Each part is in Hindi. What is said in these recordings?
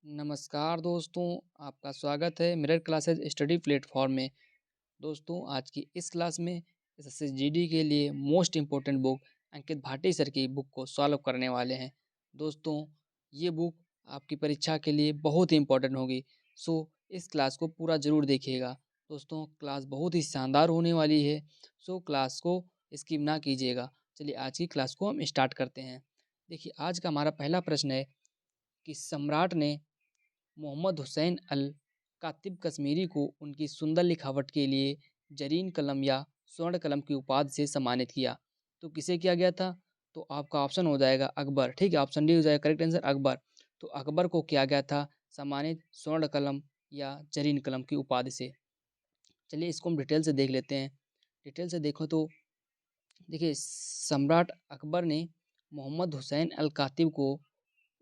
नमस्कार दोस्तों, आपका स्वागत है मिरर क्लासेस स्टडी प्लेटफॉर्म में। दोस्तों, आज की इस क्लास में एसएससी जीडी के लिए मोस्ट इम्पोर्टेंट बुक अंकित भाटी सर की बुक को सॉल्व करने वाले हैं। दोस्तों, ये बुक आपकी परीक्षा के लिए बहुत ही इम्पोर्टेंट होगी, सो इस क्लास को पूरा ज़रूर देखिएगा। दोस्तों, क्लास बहुत ही शानदार होने वाली है, सो क्लास को स्किप ना कीजिएगा। चलिए आज की क्लास को हम स्टार्ट करते हैं। देखिए, आज का हमारा पहला प्रश्न है कि सम्राट ने मोहम्मद हुसैन अल कातिब कश्मीरी को उनकी सुंदर लिखावट के लिए जरीन कलम या स्वर्ण कलम की उपाधि से सम्मानित किया। तो किसे किया गया था? तो आपका ऑप्शन हो जाएगा अकबर। ठीक है, ऑप्शन डी हो जाएगा करेक्ट आंसर अकबर। तो अकबर को किया गया था सम्मानित स्वर्ण कलम या जरीन कलम की उपाधि से। चलिए इसको हम डिटेल से देख लेते हैं। डिटेल से देखो तो देखिए, सम्राट अकबर ने मोहम्मद हुसैन अल कातिब को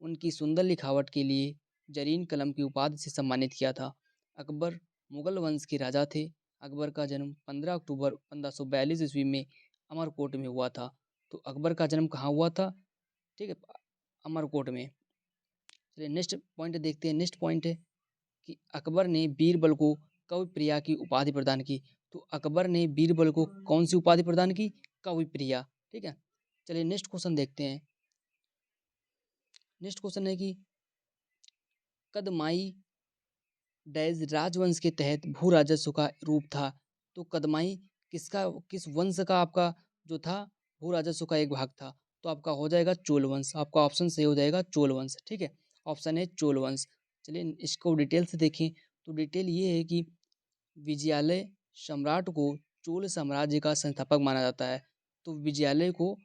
उनकी सुंदर लिखावट के लिए जरीन कलम की उपाधि से सम्मानित किया था। अकबर मुगल वंश के राजा थे। अकबर का जन्म 15 अक्टूबर 1542 ईस्वी में अमरकोट में हुआ था। तो अकबर का जन्म कहाँ हुआ था? ठीक है, अमरकोट में। चलिए नेक्स्ट पॉइंट देखते हैं। नेक्स्ट पॉइंट है कि अकबर ने बीरबल को कवि प्रिया की उपाधि प्रदान की। तो अकबर ने बीरबल को कौन सी उपाधि प्रदान की? कवि प्रिया। ठीक है, चलिए नेक्स्ट क्वेश्चन देखते हैं। नेक्स्ट क्वेश्चन है कि कदमाई डैज राजवंश के तहत भू राजस्व का रूप था। तो कदमाई किस वंश का आपका जो था भू राजस्व का एक भाग था? तो आपका हो जाएगा चोल वंश। आपका ऑप्शन सही हो जाएगा चोल वंश। ठीक है, ऑप्शन है चोल वंश। चलिए इसको डिटेल से देखें। तो डिटेल ये है कि विजयालय सम्राट को चोल साम्राज्य का संस्थापक माना जाता है। तो विजयालय को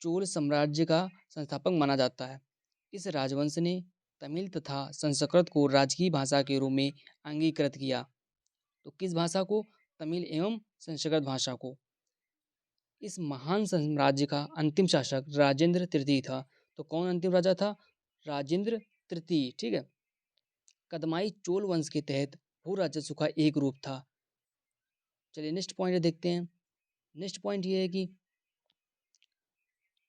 चोल साम्राज्य का संस्थापक माना जाता है। इस राजवंश ने तमिल तथा संस्कृत को राजकीय भाषा के रूप में अंगीकृत किया। तो किस भाषा को? तमिल एवं संस्कृत भाषा को। इस महान साम्राज्य का अंतिम शासक राजेंद्र तृतीय था। तो कौन अंतिम राजा था? राजेंद्र तृतीय। ठीक है, कदमाई चोल वंश के तहत भू राजस्व का एक रूप था। चलिए नेक्स्ट पॉइंट देखते हैं। नेक्स्ट पॉइंट ये है कि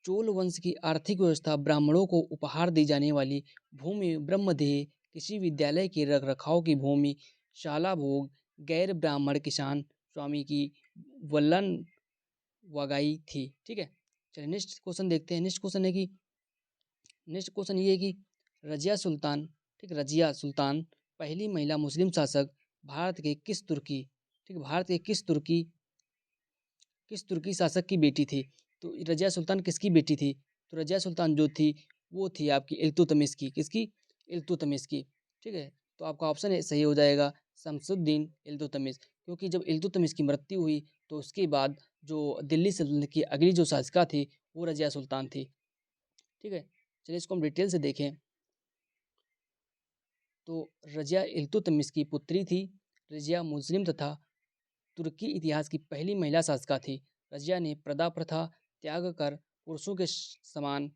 चोल वंश की आर्थिक व्यवस्था ब्राह्मणों को उपहार दी जाने वाली भूमि ब्रह्मदेह, कृषि विद्यालय के रखरखाव की भूमि शाला भोग, गैर ब्राह्मण किसान स्वामी की वल्लन वगाई थी। ठीक है, चलिए नेक्स्ट क्वेश्चन देखते हैं। नेक्स्ट क्वेश्चन है कि नेक्स्ट क्वेश्चन ये है कि रजिया सुल्तान, ठीक, रजिया सुल्तान पहली महिला मुस्लिम शासक भारत के किस तुर्की, ठीक, भारत के किस तुर्की शासक की बेटी थी? तो रजिया सुल्तान किसकी बेटी थी? तो रजिया सुल्तान जो थी वो थी आपकी इल्तुतमिश की। किसकी? इल्तुतमिश की। ठीक है, तो आपका ऑप्शन है सही हो जाएगा शमसुद्दीन इल्तुतमिश। क्योंकि जब इल्तुतमिश की मृत्यु हुई तो उसके बाद जो दिल्ली सल्तनत की अगली जो शासिका थी वो रजिया सुल्तान थी। ठीक है, चलिए इसको हम डिटेल से देखें। तो रजिया इल्तुतमिश की पुत्री थी। रजिया मुस्लिम तथा तुर्की इतिहास की पहली महिला शासिका थी। रजिया ने प्रदा प्रथा त्याग कर पुरुषों के समान,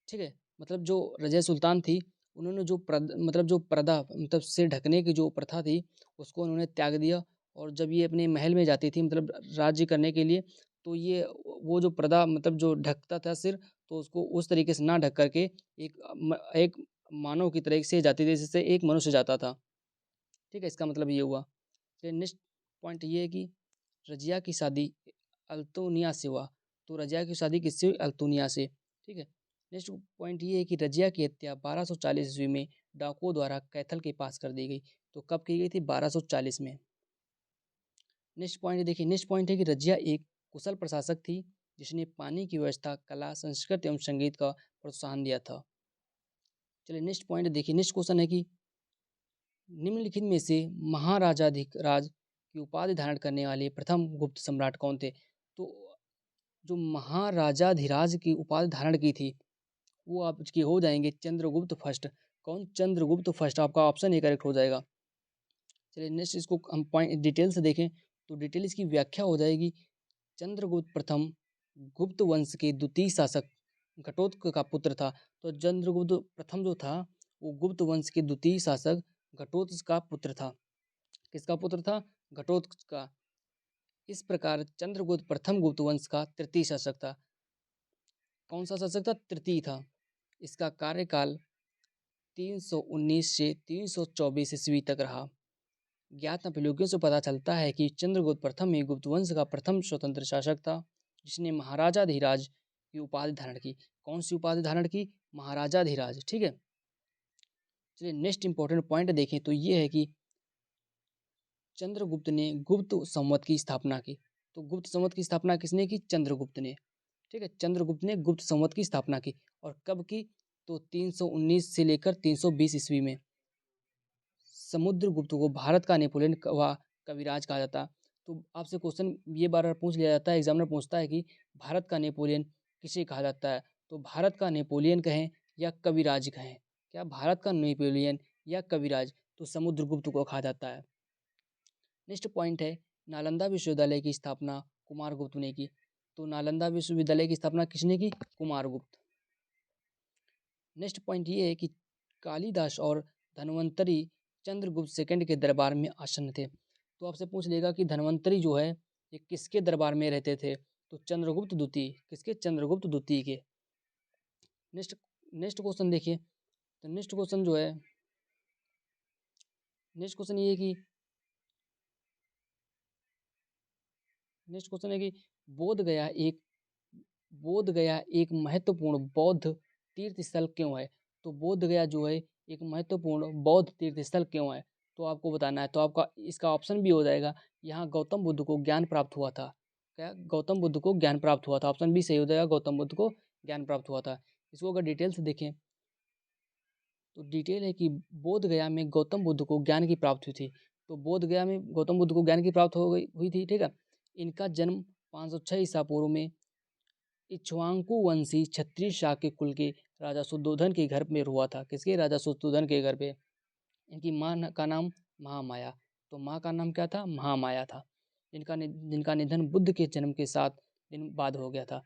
ठीक है, मतलब जो रजिया सुल्तान थी उन्होंने जो मतलब जो पर्दा मतलब सिर ढकने की जो प्रथा थी उसको उन्होंने त्याग दिया। और जब ये अपने महल में जाती थी मतलब राज्य करने के लिए, तो ये वो जो पर्दा मतलब जो ढकता था सिर, तो उसको उस तरीके से ना ढक करके एक मानव की तरह से जाती थी, जिससे एक मनुष्य जाता था। ठीक है, इसका मतलब ये हुआ। फिर नेक्स्ट पॉइंट ये है कि रजिया की शादी अल्तुनिया से हुआ। तो रजिया की शादी किससे हुई? अल्तुनिया से। ठीक है, नेक्स्ट पॉइंट ये है कि रजिया की हत्या 1240 ईस्वी में डाकुओं द्वारा कैथल के पास कर दी गई। तो कब की गई थी? 1240 में। नेक्स्ट पॉइंट देखिए। नेक्स्ट पॉइंट है कि रजिया एक कुशल प्रशासक थी जिसने पानी की व्यवस्था, कला, संस्कृत एवं संगीत का प्रोत्साहन दिया था। चलिए नेक्स्ट पॉइंट देखिए। नेक्स्ट क्वेश्चन है कि निम्नलिखित में से महाराजाधिराज की उपाधि धारण करने वाले प्रथम गुप्त सम्राट कौन थे? तो जो महाराजाधिराज की उपाधि धारण की थी वो आपकी हो जाएंगे चंद्रगुप्त फर्स्ट। कौन? चंद्रगुप्त फर्स्ट। आपका ऑप्शन ए करेक्ट हो जाएगा। चलिए नेक्स्ट इसको हम पॉइंट डिटेल से देखें। तो डिटेल इसकी व्याख्या हो जाएगी चंद्रगुप्त प्रथम गुप्त वंश के द्वितीय शासक घटोत्कच का पुत्र था। तो चंद्रगुप्त प्रथम जो था वो गुप्त वंश के द्वितीय शासक घटोत्कच का पुत्र था। किसका पुत्र था? घटोत्कच का। इस प्रकार चंद्रगुप्त प्रथम गुप्त वंश का तृतीय शासक था। कौन सा शासक था? तृतीय था। इसका कार्यकाल 319 से 324 ईस्वी तक रहा। ज्ञात अपलोगियों से पता चलता है कि चंद्रगुप्त प्रथम ही गुप्त वंश का प्रथम स्वतंत्र शासक था, जिसने महाराजाधिराज की उपाधि धारण की। कौन सी उपाधि धारण की? महाराजाधिराज। ठीक है, चलिए नेक्स्ट इंपॉर्टेंट पॉइंट देखें तो ये है कि चंद्रगुप्त ने गुप्त संवत की स्थापना की। तो गुप्त संवत की स्थापना किसने की? चंद्रगुप्त ने। ठीक है, चंद्रगुप्त ने गुप्त संवत की स्थापना की। और कब की? तो 319 से लेकर 320 ईस्वी में। समुद्रगुप्त को भारत का नेपोलियन व कविराज कहा जाता। तो आपसे क्वेश्चन ये बार बार पूछ लिया जाता है, एग्जामिनर पूछता है कि भारत का नेपोलियन किसे कहा जाता है? तो भारत का नेपोलियन कहें या कविराज कहें? क्या भारत का नेपोलियन या कविराज? तो समुद्रगुप्त को कहा जाता है। नेक्स्ट पॉइंट है, नालंदा विश्वविद्यालय की स्थापना कुमारगुप्त ने की। तो नालंदा विश्वविद्यालय की स्थापना किसने की? कुमारगुप्त। नेक्स्ट पॉइंट ये है कि कालिदास और धन्वंतरी चंद्रगुप्त सेकंड के दरबार में आसन्न थे। तो आपसे पूछ लेगा कि धन्वंतरी जो है ये किसके दरबार में रहते थे? तो चंद्रगुप्त द्वितीय। किसके? चंद्रगुप्त द्वितीय के। नेक्स्ट नेक्स्ट क्वेश्चन देखिए। तो नेक्स्ट क्वेश्चन जो है, नेक्स्ट क्वेश्चन ये है कि नेक्स्ट क्वेश्चन है कि बोध गया एक महत्वपूर्ण बौद्ध तीर्थ स्थल क्यों है? तो बोध गया जो है एक महत्वपूर्ण बौद्ध तीर्थ स्थल क्यों है? तो आपको बताना है। तो आपका इसका ऑप्शन भी हो जाएगा, यहाँ गौतम बुद्ध को ज्ञान प्राप्त हुआ था। क्या? गौतम बुद्ध को ज्ञान प्राप्त हुआ था। ऑप्शन भी सही हो जाएगा, गौतम बुद्ध को ज्ञान प्राप्त हुआ था। इसको अगर डिटेल से देखें तो डिटेल है कि बोध गया में गौतम बुद्ध को ज्ञान की प्राप्ति हुई थी। तो बोध गया में गौतम बुद्ध को ज्ञान की प्राप्त हो गई हुई थी। ठीक है, इनका जन्म 506 ईसा पूर्व में इक्ष्वाकु वंशी क्षत्रिय शाक्य कुल के राजा शुद्धोधन के घर में हुआ था। किसके? राजा शुद्धोधन के घर पे। इनकी माँ का नाम महामाया। तो माँ का नाम क्या था? महामाया था। जिनका निधन बुद्ध के जन्म के 7 दिन बाद हो गया था।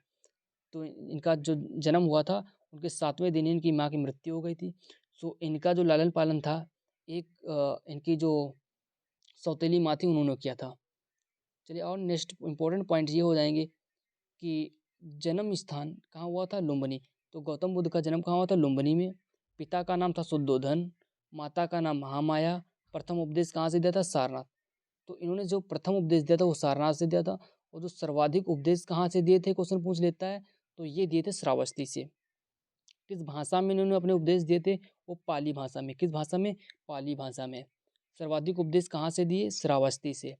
तो इनका जो जन्म हुआ था उनके 7वें दिन इनकी माँ की मृत्यु हो गई थी। सो इनका जो लालन पालन था इनकी जो सौतेली माँ थी उन्होंने किया था। चलिए और नेक्स्ट इंपॉर्टेंट पॉइंट ये हो जाएंगे कि जन्म स्थान कहाँ हुआ था? लुम्बिनी। तो गौतम बुद्ध का जन्म कहाँ हुआ था? लुम्बिनी में। पिता का नाम था शुद्धोधन, माता का नाम महामाया। प्रथम उपदेश कहाँ से दिया था? सारनाथ। तो इन्होंने जो प्रथम उपदेश दिया था वो सारनाथ से दिया था। और जो सर्वाधिक उपदेश कहाँ से दिए थे, क्वेश्चन पूछ लेता है, तो ये दिए थे श्रावस्ती से। किस भाषा में इन्होंने अपने उपदेश दिए थे? वो पाली भाषा में। किस भाषा में? पाली भाषा में। सर्वाधिक उपदेश कहाँ से दिए? श्रावस्ती से।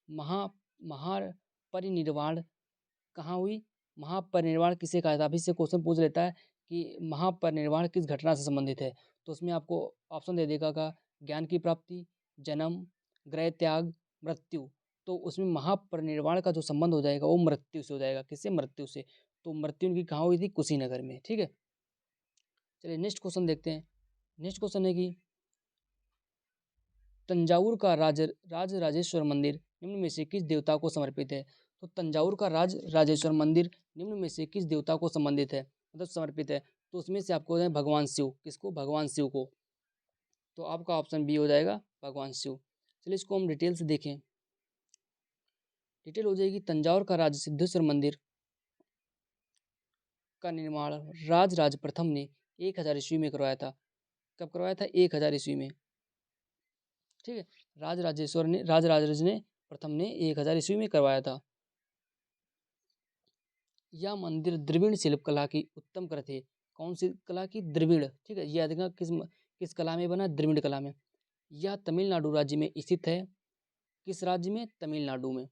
महा महापरिनिर्वाण कहाँ हुई? महापरिनिर्वाण किसे कहा जाता है? अभी से क्वेश्चन पूछ लेता है कि महापरिनिर्वाण किस घटना से संबंधित है? तो उसमें आपको ऑप्शन दे देगा का ज्ञान की प्राप्ति, जन्म, गृह त्याग, मृत्यु। तो उसमें महापरिनिर्वाण का जो संबंध हो जाएगा वो मृत्यु से हो जाएगा। किससे? मृत्यु से। तो मृत्यु उनकी कहाँ हुई थी? कुशीनगर में। ठीक है, चलिए नेक्स्ट क्वेश्चन देखते हैं। नेक्स्ट क्वेश्चन है कि तंजावुर का राजराजेश्वर मंदिर निम्न में से किस देवता को समर्पित है? तो तंजावुर का राजराजेश्वर मंदिर निम्न में से किस देवता को संबंधित है, मतलब समर्पित है? तो उसमें से आपको है भगवान शिव। किसको? भगवान शिव को। तो आपका ऑप्शन बी हो जाएगा, भगवान शिव। चलिए इसको हम डिटेल से देखें। डिटेल हो जाएगी, तंजावुर का राज सिद्धेश्वर मंदिर का निर्माण राज प्रथम ने 1000 ईस्वी में करवाया था। कब करवाया था? 1000 ईस्वी में। ठीक है, राजराज ने प्रथम ने 1000 ईस्वी में करवाया था। यह मंदिर द्रविड़ शिल्प कला की उत्तम कृत है। कौन सी कला की? द्रविड़। ठीक है, यह देखना किस कला में बना? द्रविड़ कला में। यह तमिलनाडु राज्य में स्थित है। किस राज्य में? तमिलनाडु में।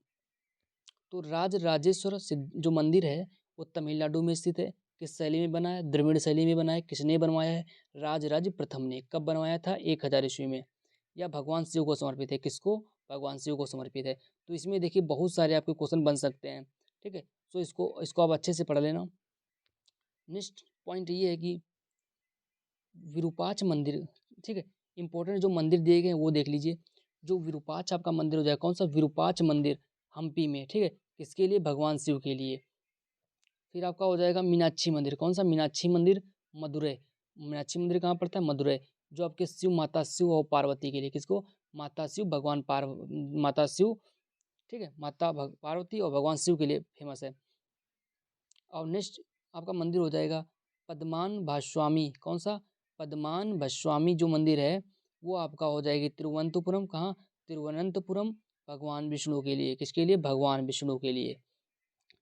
तो राजराजेश्वर जो मंदिर है वो तमिलनाडु में स्थित है। किस शैली में बना है? द्रविड़ शैली में बना है। किसने बनवाया है? राजराज प्रथम ने। कब बनवाया था? 1000 ईस्वी में। यह भगवान शिव को समर्पित है। किसको? भगवान शिव को समर्पित है। तो इसमें देखिए बहुत सारे आपके क्वेश्चन बन सकते हैं। ठीक है, तो इसको आप अच्छे से पढ़ लेना। नेक्स्ट पॉइंट ये है कि विरूपाक्ष मंदिर। ठीक है, इंपॉर्टेंट जो मंदिर दिए गए हैं वो देख लीजिए। जो विरूपाक्ष आपका मंदिर हो जाएगा, कौन सा? विरूपाक्ष मंदिर हम्पी में। ठीक है, किसके लिए? भगवान शिव के लिए। फिर आपका हो जाएगा मीनाक्षी मंदिर। कौन सा? मीनाक्षी मंदिर मदुरै। मीनाक्षी मंदिर कहाँ पड़ता है? मदुरै। जो आपके माता शिव और पार्वती के लिए। किसको? माता शिव, माता शिव। ठीक है, पार्वती और भगवान शिव के लिए फेमस है। और नेक्स्ट आपका मंदिर हो जाएगा पद्मान भास्वामी। कौन सा? पद्मानाभस्वामी जो मंदिर है वो आपका हो जाएगी तिरुवनंतपुरम। कहाँ? तिरुवनंतपुरम, भगवान विष्णु के लिए। किसके लिए? भगवान विष्णु के लिए।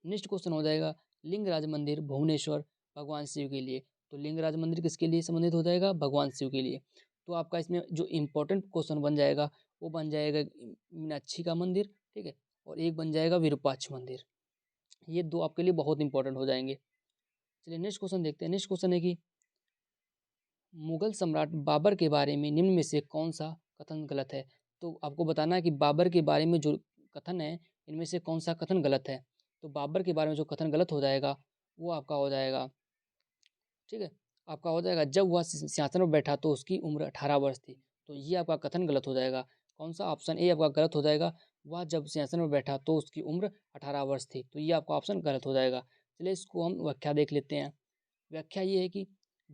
नेक्स्ट क्वेश्चन हो जाएगा लिंगराज मंदिर भुवनेश्वर, भगवान शिव के लिए। तो लिंगराज मंदिर किसके लिए संबंधित हो जाएगा? भगवान शिव के लिए। तो आपका इसमें जो इम्पोर्टेंट क्वेश्चन बन जाएगा वो बन जाएगा मीनाक्षी का मंदिर, ठीक है, और एक बन जाएगा विरूपाक्ष मंदिर। ये दो आपके लिए बहुत इंपॉर्टेंट हो जाएंगे। चलिए नेक्स्ट क्वेश्चन देखते हैं। नेक्स्ट क्वेश्चन है कि मुगल सम्राट बाबर के बारे में निम्न में से कौन सा कथन गलत है? तो आपको बताना है कि बाबर के बारे में जो कथन है इनमें से कौन सा कथन गलत है। तो बाबर के बारे में जो कथन गलत हो जाएगा वो आपका हो जाएगा, ठीक है, आपका हो जाएगा जब वह सिंहासन पर बैठा तो उसकी उम्र 18 वर्ष थी। तो ये आपका कथन गलत हो जाएगा। कौन सा? ऑप्शन ए आपका गलत हो जाएगा। वह जब सिंहासन पर बैठा तो उसकी उम्र 18 वर्ष थी। तो ये आपका ऑप्शन गलत हो जाएगा। चलिए इसको हम व्याख्या देख लेते हैं। व्याख्या ये है कि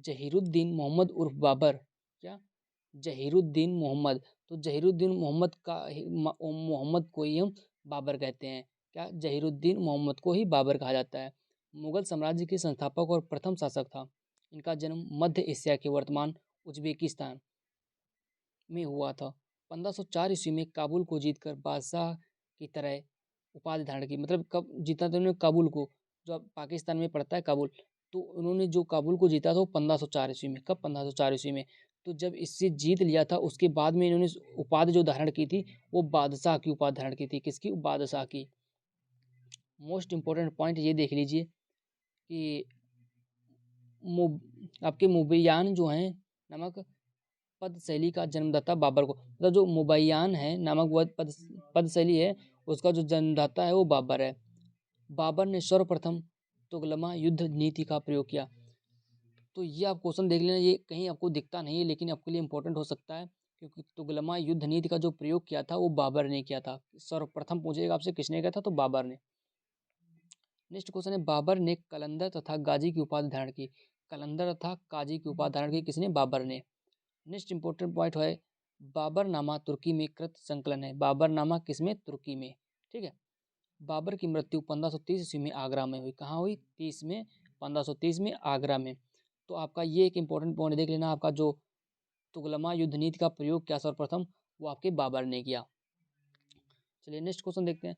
जहीरुद्दीन मोहम्मद उर्फ बाबर, क्या? जहीरुद्दीन मोहम्मद। तो जहीरुद्दीन मोहम्मद का मोहम्मद को ही हम बाबर कहते हैं। क्या? जहीरुद्दीन मोहम्मद को ही बाबर कहा जाता है। मुगल साम्राज्य के संस्थापक और प्रथम शासक था। इनका जन्म मध्य एशिया के वर्तमान उज्बेकिस्तान में हुआ था। 1504 ईस्वी में काबुल को जीतकर बादशाह की तरह उपाधि धारण की। मतलब कब जीता था उन्होंने काबुल को? जो अब पाकिस्तान में पड़ता है काबुल। तो उन्होंने जो काबुल को जीता था वो 1504 ईस्वी में। कब? 1504 ईस्वी में। तो जब इससे जीत लिया था उसके बाद में इन्होंने उपाधि जो धारण की थी वो बादशाह की उपाधि धारण की थी। किसकी? बादशाह की। मोस्ट इंपॉर्टेंट पॉइंट ये देख लीजिए कि आपके मुबैयान जो हैं नामक पद शैली का जन्मदाता बाबर को, मतलब जो मुबैयान है नामक वह पद शैली है उसका जो जन्मदाता है वो बाबर है। बाबर ने सर्वप्रथम तुगलमा युद्ध नीति का प्रयोग किया। तो ये आप क्वेश्चन देख लेना, ये कहीं आपको दिखता नहीं है लेकिन आपके लिए इंपॉर्टेंट हो सकता है क्योंकि तुगलमा युद्ध नीति का जो प्रयोग किया था वो बाबर ने किया था। सर्वप्रथम पूछेगा आपसे किसने किया था, तो बाबर ने। नेक्स्ट क्वेश्चन है बाबर ने कलंदर तथा गाजी की उपाधि धारण की। कलंदर तथा काजी की उपाधि धारण की किसने? बाबर ने। नेक्स्ट इंपॉर्टेंट पॉइंट है बाबरनामा तुर्की में कृत संकलन है। बाबरनामा किसमें? तुर्की में, ठीक है। बाबर की मृत्यु 1530 ईस्वी में आगरा में हुई। कहाँ हुई? 1530 में आगरा में। तो आपका ये एक इंपॉर्टेंट पॉइंट देख लेना, आपका जो तुगलमा युद्ध नीति का प्रयोग किया सर्वप्रथम वो आपके बाबर ने किया। चलिए नेक्स्ट क्वेश्चन देखते हैं।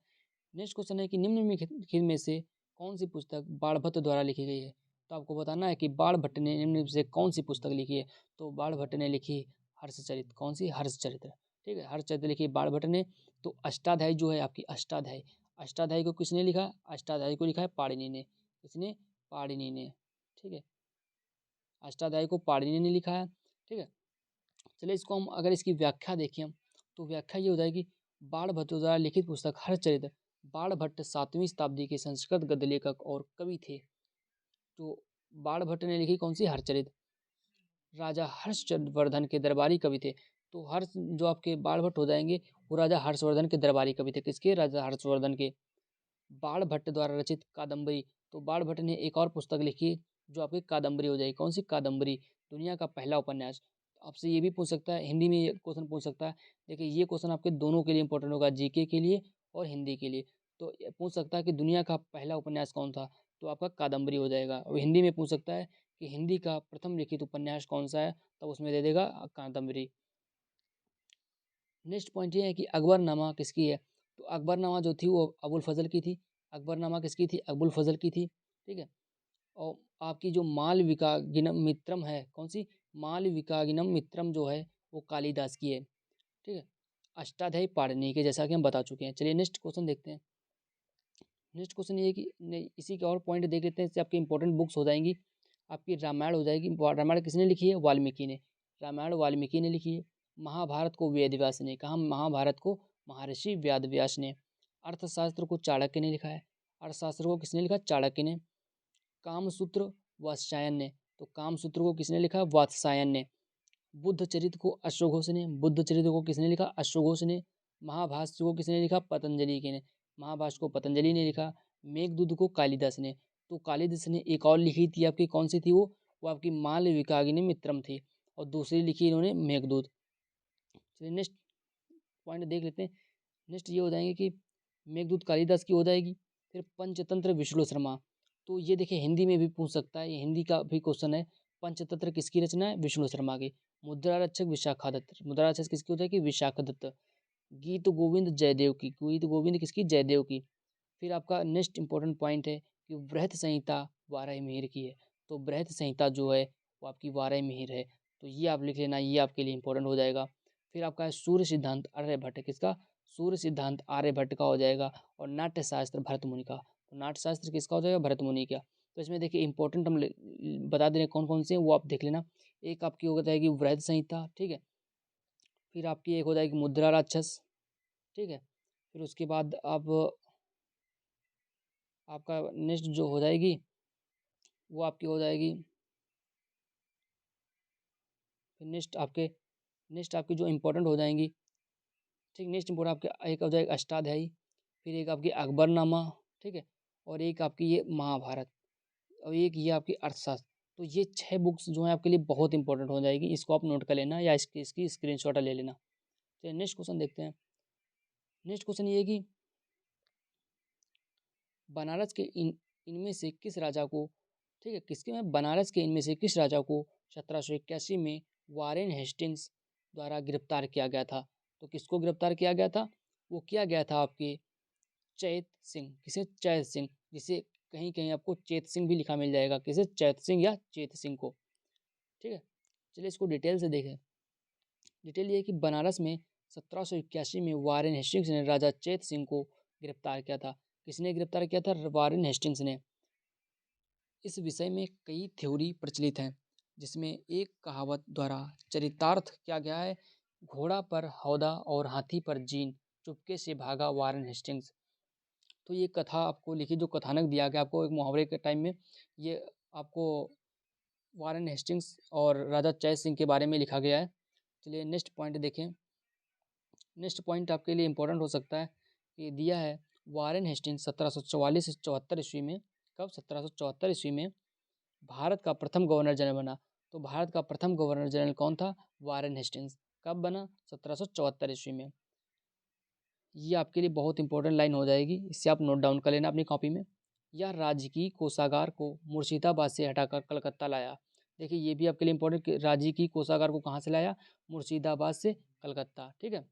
नेक्स्ट क्वेश्चन है कि निम्नलिखित में से कौन सी पुस्तक बाणभट्ट द्वारा लिखी गई है? तो आपको बताना है कि बाणभट्ट ने निम्न से कौन सी पुस्तक लिखी है। तो बाणभट्ट ने लिखी हर्षचरित। कौन सी? हर्षचरित्र, ठीक है, हर्षचरित्र लिखी बाणभट्ट ने। तो अष्टाध्यायी जो है आपकी अष्टाध्यायी, अष्टाध्यायी को किसने लिखा? अष्टाध्यायी को लिखा है पाणिनि ने। किसने? पाणिनि ने, ठीक है, अष्टाध्यायी को पाणिनि ने लिखा है, ठीक है। चलिए इसको हम अगर इसकी व्याख्या देखें हम तो व्याख्या ये हो जाएगी बाणभट्ट द्वारा लिखित पुस्तक हर्षचरित्र। बाणभट्ट 7वीं शताब्दी के संस्कृत गद्य लेखक और कवि थे। तो बाणभट्ट ने लिखी कौन सी? हर्षचरित्र। राजा हर्षवर्धन के दरबारी कवि थे। तो हर्ष जो आपके बाणभट्ट हो जाएंगे वो राजा हर्षवर्धन के दरबारी कवि थे। किसके? राजा हर्षवर्धन के। बाणभट्ट द्वारा रचित कादम्बरी। तो बाणभट्ट ने एक और पुस्तक लिखी जो आपकी कादम्बरी हो जाएगी। कौन सी? कादम्बरी, दुनिया का पहला उपन्यास। आपसे ये भी पूछ सकता है, हिंदी में ये क्वेश्चन पूछ सकता है। देखिए ये क्वेश्चन आपके दोनों के लिए इंपॉर्टेंट होगा, जीके के लिए और हिंदी के लिए। तो ये पूछ सकता है कि दुनिया का पहला उपन्यास कौन था, तो आपका कादम्बरी हो जाएगा। और हिंदी में पूछ सकता है कि हिंदी का प्रथम लिखित उपन्यास कौन सा है, तब उसमें दे देगा कादम्बरी। नेक्स्ट पॉइंट ये है कि अकबरनामा किसकी है? तो अकबरनामा जो थी वो अबुल फजल की थी। अकबरनामा किसकी थी? अबुल फजल की थी, ठीक है। और आपकी जो मालविकागिनम मित्रम है, कौन सी? मालविकागिनम मित्रम जो है वो कालिदास की है, ठीक है। अष्टाध्यायी पाणिनि के, जैसा कि हम बता चुके हैं। चलिए नेक्स्ट क्वेश्चन देखते हैं। नेक्स्ट क्वेश्चन ये है कि इसी के और पॉइंट देख लेते हैं, इससे आपकी इंपॉर्टेंट बुक्स हो जाएंगी। आपकी रामायण हो जाएगी। रामायण किसने लिखी है? वाल्मीकि ने। रामायण वाल्मीकि ने लिखी है। महाभारत को वेद व्यास ने। कहा? महाभारत को महर्षि वेद व्यास ने। अर्थशास्त्र को चाणक्य ने लिखा है। अर्थशास्त्र को किसने लिखा? चाणक्य ने। कामसूत्र वात्स्यायन ने। तो कामसूत्र को किसने लिखा? वात्स्यायन ने। बुद्ध चरित्र को अश्वघोष ने। बुद्ध चरित्र को किसने लिखा? अश्वघोष ने। महाभाष्य को किसने लिखा? पतंजलि के ने। महाभाष्य को पतंजलि ने लिखा। मेघदूत को कालिदास ने। तो कालिदास ने एक और लिखी थी आपकी, कौन सी थी वो आपकी मालविकाग्नि मित्रम थी। और दूसरी लिखी इन्होंने मेघदूत। चलिए नेक्स्ट पॉइंट देख लेते हैं। नेक्स्ट ये हो जाएंगे कि मेघदूत कालिदास की हो जाएगी। फिर पंचतंत्र विष्णु शर्मा। तो ये देखिए हिंदी में भी पूछ सकता है, ये हिंदी का भी क्वेश्चन है। पंचतंत्र किसकी रचना है? विष्णु शर्मा की। मुद्रा रक्षक विशाखा दत्त, मुद्रा रक्षक किसकी हो जाएगी? विशाखा दत्त। गीत गोविंद जयदेव की, गीत गोविंद किसकी? जयदेव की। फिर आपका नेक्स्ट इंपॉर्टेंट पॉइंट है कि बृहत संहिता वाराह की है। तो बृहत संहिता जो है वो आपकी वाराह है, तो ये आप लिख लेना, ये आपके लिए इंपॉर्टेंट हो जाएगा। फिर आपका है सूर्य सिद्धांत आर्यभट्ट, किसका? सूर्य सिद्धांत आर्यभट्ट का हो जाएगा। और नाट्यशास्त्र भरत मुनि का, तो नाट्यशास्त्र किसका हो जाएगा? भरत मुनि का। तो इसमें देखिए इंपॉर्टेंट हम बता दे रहे हैं कौन कौन से हैं, वो आप देख लेना। एक आपकी हो जाएगी बृहत संहिता, ठीक है। फिर आपकी एक हो जाएगी मुद्रा राक्षस, ठीक है। फिर उसके बाद आप आपका नेक्स्ट जो हो जाएगी वो आपकी हो जाएगी, फिर नेक्स्ट आपकी जो इम्पोर्टेंट हो जाएंगी, ठीक। नेक्स्ट इम्पोर्टेंट आपके एक हो जाएगा अष्टाध्यायी, फिर एक आपकी अकबरनामा, ठीक है। और एक आपकी ये महाभारत, और एक ये आपकी अर्थशास्त्र। तो ये 6 बुक्स जो हैं आपके लिए बहुत इंपॉर्टेंट हो जाएगी, इसको आप नोट कर लेना या इसकी स्क्रीनशॉट ले लेना। तो नेक्स्ट क्वेश्चन देखते हैं। नेक्स्ट क्वेश्चन ये है कि बनारस के इनमें से किस राजा को, ठीक है, किसके में बनारस के इनमें से किस राजा को 1781 में वारेन हेस्टिंग्स द्वारा गिरफ्तार किया गया था? तो किसको गिरफ्तार किया गया था? वो किया गया था आपके चैत सिंह, किसे? चैत सिंह, जिसे कहीं कहीं आपको चेत सिंह भी लिखा मिल जाएगा, किसे? चैत सिंह या चेत सिंह को, ठीक है। चलिए इसको डिटेल से देखें। डिटेल ये है कि बनारस में 1781 में वारेन हेस्टिंग्स ने राजा चेत सिंह को गिरफ्तार किया था। किसने गिरफ्तार किया था? वारेन हेस्टिंग्स ने। इस विषय में कई थ्योरी प्रचलित हैं, जिसमें एक कहावत द्वारा चरितार्थ किया गया है, घोड़ा पर हौदा और हाथी पर जीन, चुपके से भागा वारेन हेस्टिंग्स। तो ये कथा आपको लिखी, जो कथानक दिया गया आपको एक मुहावरे के टाइम में, ये आपको वारेन हेस्टिंग्स और राजा जय सिंह के बारे में लिखा गया है। चलिए नेक्स्ट पॉइंट देखें। नेक्स्ट पॉइंट आपके लिए इंपॉर्टेंट हो सकता है कि दिया है वारेन हेस्टिंग्स 1744 से 74 ईस्वी में, कब? 1774 ईस्वी में भारत का प्रथम गवर्नर जनरल बना। तो भारत का प्रथम गवर्नर जनरल कौन था? Warren Hastings. कब बना? 1774 ईस्वी में। ये आपके लिए बहुत इंपॉर्टेंट लाइन हो जाएगी, इससे आप नोट डाउन कर लेना अपनी कॉपी में। यह राजकीय कोषागार को मुर्शिदाबाद से हटाकर कलकत्ता लाया। देखिए ये भी आपके लिए इंपॉर्टेंट, राजकीय कोषागार को कहाँ से लाया? मुर्शिदाबाद से कलकत्ता, ठीक है।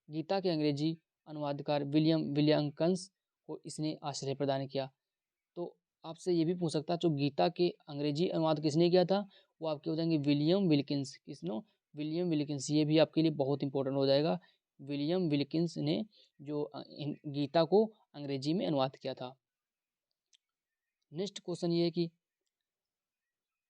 गीता के अंग्रेजी अनुवादकार विलियम विलियमकंस को इसने आश्रय प्रदान किया। तो आपसे ये भी पूछ सकता है, जो गीता के अंग्रेजी अनुवाद किसने किया था? वो आपके हो जाएंगे विलियम विल्किंस। किसने? William Wilkins. ये भी आपके लिए बहुत इंपॉर्टेंट हो जाएगा। विलियम विल्किंस ने जो गीता को अंग्रेजी में अनुवाद किया था। नेक्स्ट क्वेश्चन ये है कि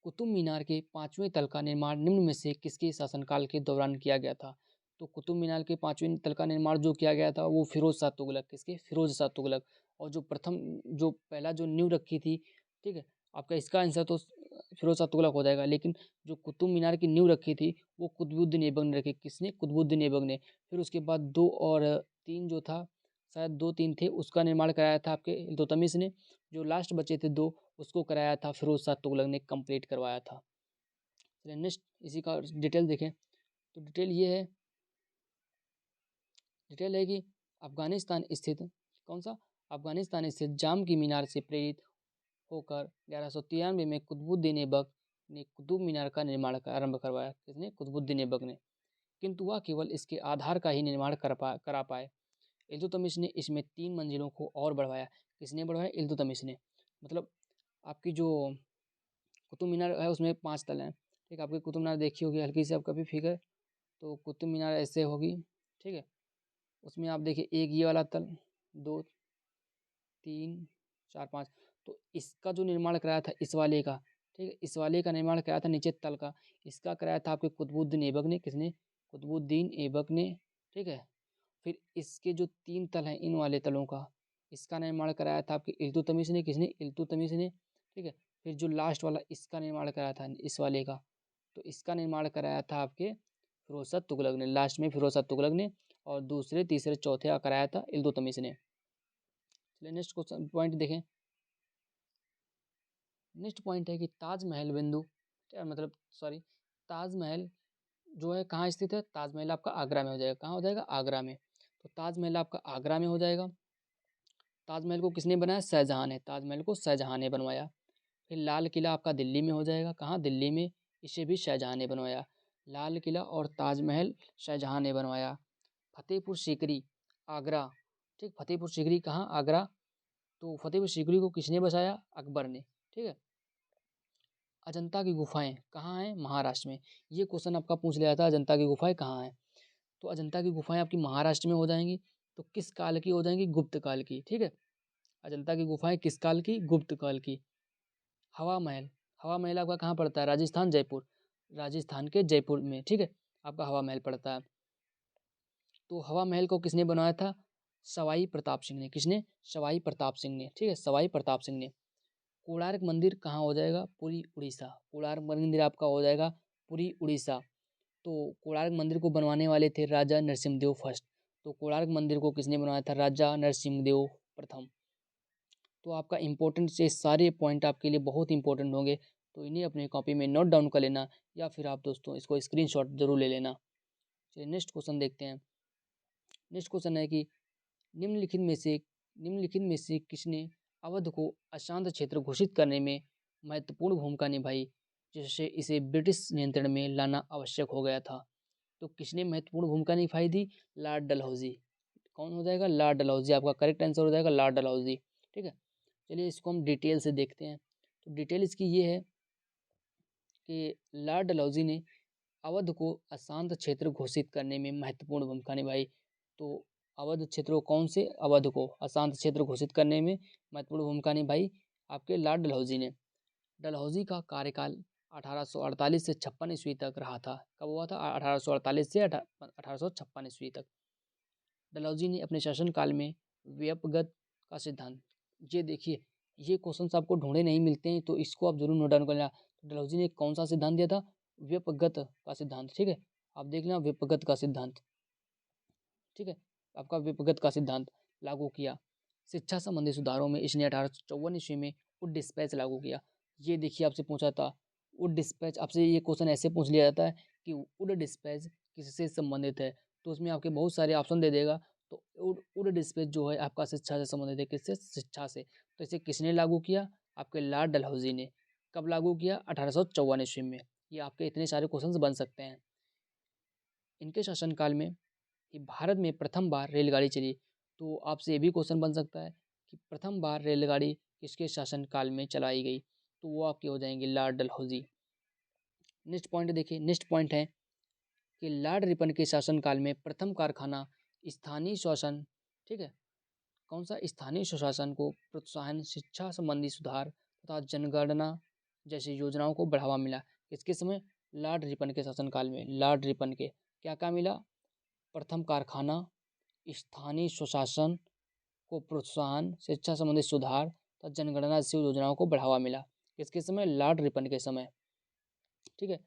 कुतुब मीनार के 5वें तल का निर्माण निम्न में से किसके शासनकाल के दौरान किया गया था? तो कुतुब मीनार के 5वें तल का निर्माण जो किया गया था वो फिरोज शाह तुगलक, किसके? फिरोज शाह तुगलक। और जो पहला जो नींव रखी थी, ठीक है, आपका इसका आंसर तो फिरोज शाह तुगलक हो जाएगा। लेकिन जो कुतुब मीनार की नींव रखी थी वो कुतुबुद्दीन ऐबक ने रखी। किसने? कुतुबुद्दीन ऐबक ने। फिर उसके बाद 2 और 3 जो था, शायद 2-3 थे, उसका निर्माण कराया था आपके इल्तुतमिश ने। जो लास्ट बचे थे 2, उसको कराया था फिरोज शाह तुगलक ने, कंप्लीट करवाया था। चलिए नेक्स्ट इसी का डिटेल देखें। तो डिटेल है कि अफगानिस्तान स्थित, कौन सा? अफगानिस्तान स्थित जाम की मीनार से प्रेरित होकर 1193 में कुतुबुद्दीन ऐबक ने कुतुब मीनार का निर्माण का आरंभ करवाया। किसने? कुतुबुद्दीन ऐबक ने। किंतु वह केवल इसके आधार का ही निर्माण करा पाए। इल्तुतमिश ने इसमें 3 मंजिलों को और बढ़वाया। किसने बढ़वाया? इल्तुतमिश ने। मतलब आपकी जो कुतुब मीनार है उसमें 5 तल हैं, ठीक है। आपकी कुतुब मीनार देखी होगी हल्की सी, आप कभी फिगर, तो कुतुब मीनार ऐसे होगी, ठीक है। उसमें आप देखिए एक ये वाला तल, 2, 3, 4, 5। तो इसका जो निर्माण कराया था इस वाले का, ठीक है, इस वाले का निर्माण कराया था नीचे तल का, इसका कराया था आपके कुतुबुद्दीन ऐबक ने। किसने? कुतुबुद्दीन ऐबक ने, ठीक है। फिर इसके जो 3 तल हैं इन वाले तलों का, इसका निर्माण कराया था आपके इल्तुतमिश ने। किसने? इल्तुतमिश ने, ठीक है। फिर जो लास्ट वाला इसका निर्माण कराया था इस वाले का, तो इसका निर्माण कराया था आपके फिरोज शाह तुगलक ने। लास्ट में फिरोज शाह तुगलक ने, और दूसरे तीसरे चौथे का कराया था इल्तुतमिश ने। चलिए नेक्स्ट क्वेश्चन पॉइंट देखें। नेक्स्ट पॉइंट है कि ताजमहल बिंदु, मतलब सॉरी, ताजमहल जो है कहाँ स्थित है? ताजमहल आपका आगरा में हो जाएगा। कहाँ हो जाएगा? आगरा में। तो ताजमहल आपका आगरा में हो जाएगा। ताजमहल को किसने बनाया? शाहजहां ने। ताजमहल को शाहजहां ने बनवाया। फिर लाल किला आपका दिल्ली में हो जाएगा, कहाँ, दिल्ली में, इसे भी शाहजहाँ ने बनवाया। लाल किला और ताजमहल शाहजहाँ ने बनवाया। फतेहपुर सीकरी आगरा, ठीक, फतेहपुर सीकरी कहाँ, आगरा। तो फतेहपुर सीकरी को किसने बसाया, अकबर ने, ठीक है। अजंता की गुफाएं कहाँ हैं, महाराष्ट्र में। ये क्वेश्चन आपका पूछ लिया था, अजंता की गुफाएं कहाँ हैं। तो अजंता की गुफाएं आपकी महाराष्ट्र में हो जाएंगी। तो किस काल की हो जाएंगी, गुप्त काल की, ठीक है। अजंता की गुफाएं किस काल की, गुप्त काल की। हवा महल, हवा महल आपका कहाँ पड़ता है, राजस्थान, जयपुर, राजस्थान के जयपुर में, ठीक है, आपका हवा महल पड़ता है। तो हवा महल को किसने बनाया था, सवाई प्रताप सिंह ने, किसने, सवाई प्रताप सिंह ने, ठीक है, सवाई प्रताप सिंह ने। कोणार्क मंदिर कहाँ हो जाएगा, पुरी उड़ीसा, कोणार्क मंदिर आपका हो जाएगा पुरी उड़ीसा। तो कोणार्क मंदिर को बनवाने वाले थे राजा नरसिम्हदेव फर्स्ट। तो कोणार्क मंदिर को किसने बनवाया था, राजा नरसिम्हदेव प्रथम। तो आपका इंपॉर्टेंट से सारे पॉइंट आपके लिए बहुत इंपॉर्टेंट होंगे, तो इन्हें अपनी कॉपी में नोट डाउन कर लेना, या फिर आप दोस्तों इसको स्क्रीनशॉट जरूर ले लेना। चलिए नेक्स्ट क्वेश्चन देखते हैं। नेक्स्ट क्वेश्चन है कि निम्नलिखित में से किसने अवध को अशांत क्षेत्र घोषित करने में महत्वपूर्ण भूमिका निभाई, जिससे इसे ब्रिटिश नियंत्रण में लाना आवश्यक हो गया था। तो किसने महत्वपूर्ण भूमिका निभाई थी, लॉर्ड डलहौजी। कौन हो जाएगा, लॉर्ड डलहौजी, आपका करेक्ट आंसर हो जाएगा लॉर्ड डलहौजी, ठीक है। चलिए इसको हम डिटेल से देखते हैं। तो डिटेल इसकी ये है कि लॉर्ड डलहौजी ने अवध को अशांत क्षेत्र घोषित करने में महत्वपूर्ण भूमिका निभाई। तो अवध क्षेत्र को, कौन से अवध को अशांत क्षेत्र घोषित करने में महत्वपूर्ण भूमिका निभाई, आपके लॉर्ड डलहौजी ने। डलहौजी का कार्यकाल 1848 से 56 ईस्वी तक रहा था। कब हुआ था, 1848 से 1856 ईस्वी तक। डलहौजी ने अपने शासनकाल में व्यपगत का सिद्धांत, ये देखिए, ये क्वेश्चन आपको ढूंढे नहीं मिलते हैं, तो इसको आप जरूर नोट डाउन कर लेना। तो डलहौजी ने कौन सा सिद्धांत दिया था, व्यपगत का सिद्धांत, ठीक है, आप देख लेना व्यपगत का सिद्धांत, ठीक है, आपका व्यपगत का सिद्धांत लागू किया। शिक्षा संबंधी सुधारों में इसने 1854 ईस्वी में वुड डिस्पैच लागू किया। ये देखिए आपसे पूछा था वुड डिस्पैच, आपसे ये क्वेश्चन ऐसे पूछ लिया जाता है कि वुड डिस्पैच किससे संबंधित है, तो उसमें आपके बहुत सारे ऑप्शन दे देगा। तो वुड डिस्पैच जो है आपका शिक्षा से संबंधित है, किससे, शिक्षा से। तो इसे किसने लागू किया, आपके लॉर्ड डलहौजी ने। कब लागू किया, 1854 ईस्वी में। ये आपके इतने सारे क्वेश्चन बन सकते हैं। इनके शासनकाल में कि भारत में प्रथम बार रेलगाड़ी चली। तो आपसे ये भी क्वेश्चन बन सकता है कि प्रथम बार रेलगाड़ी किसके शासनकाल में चलाई गई, तो वो आपके हो जाएंगे लॉर्ड डलहौजी। नेक्स्ट पॉइंट देखिए, नेक्स्ट पॉइंट है कि लॉर्ड रिपन के शासनकाल में प्रथम कारखाना स्थानीय शासन, ठीक है, कौन सा, स्थानीय स्वशासन को प्रोत्साहन, शिक्षा संबंधी सुधार तथा जनगणना जैसी योजनाओं को बढ़ावा मिला। किसके समय, लॉर्ड रिपन के शासनकाल में। लॉर्ड रिपन के क्या क्या मिला, प्रथम कारखाना, स्थानीय स्वशासन को प्रोत्साहन, शिक्षा संबंधी सुधार तथा जनगणना जैसी योजनाओं को बढ़ावा मिला। किसके समय, लॉर्ड रिपन के समय, ठीक है।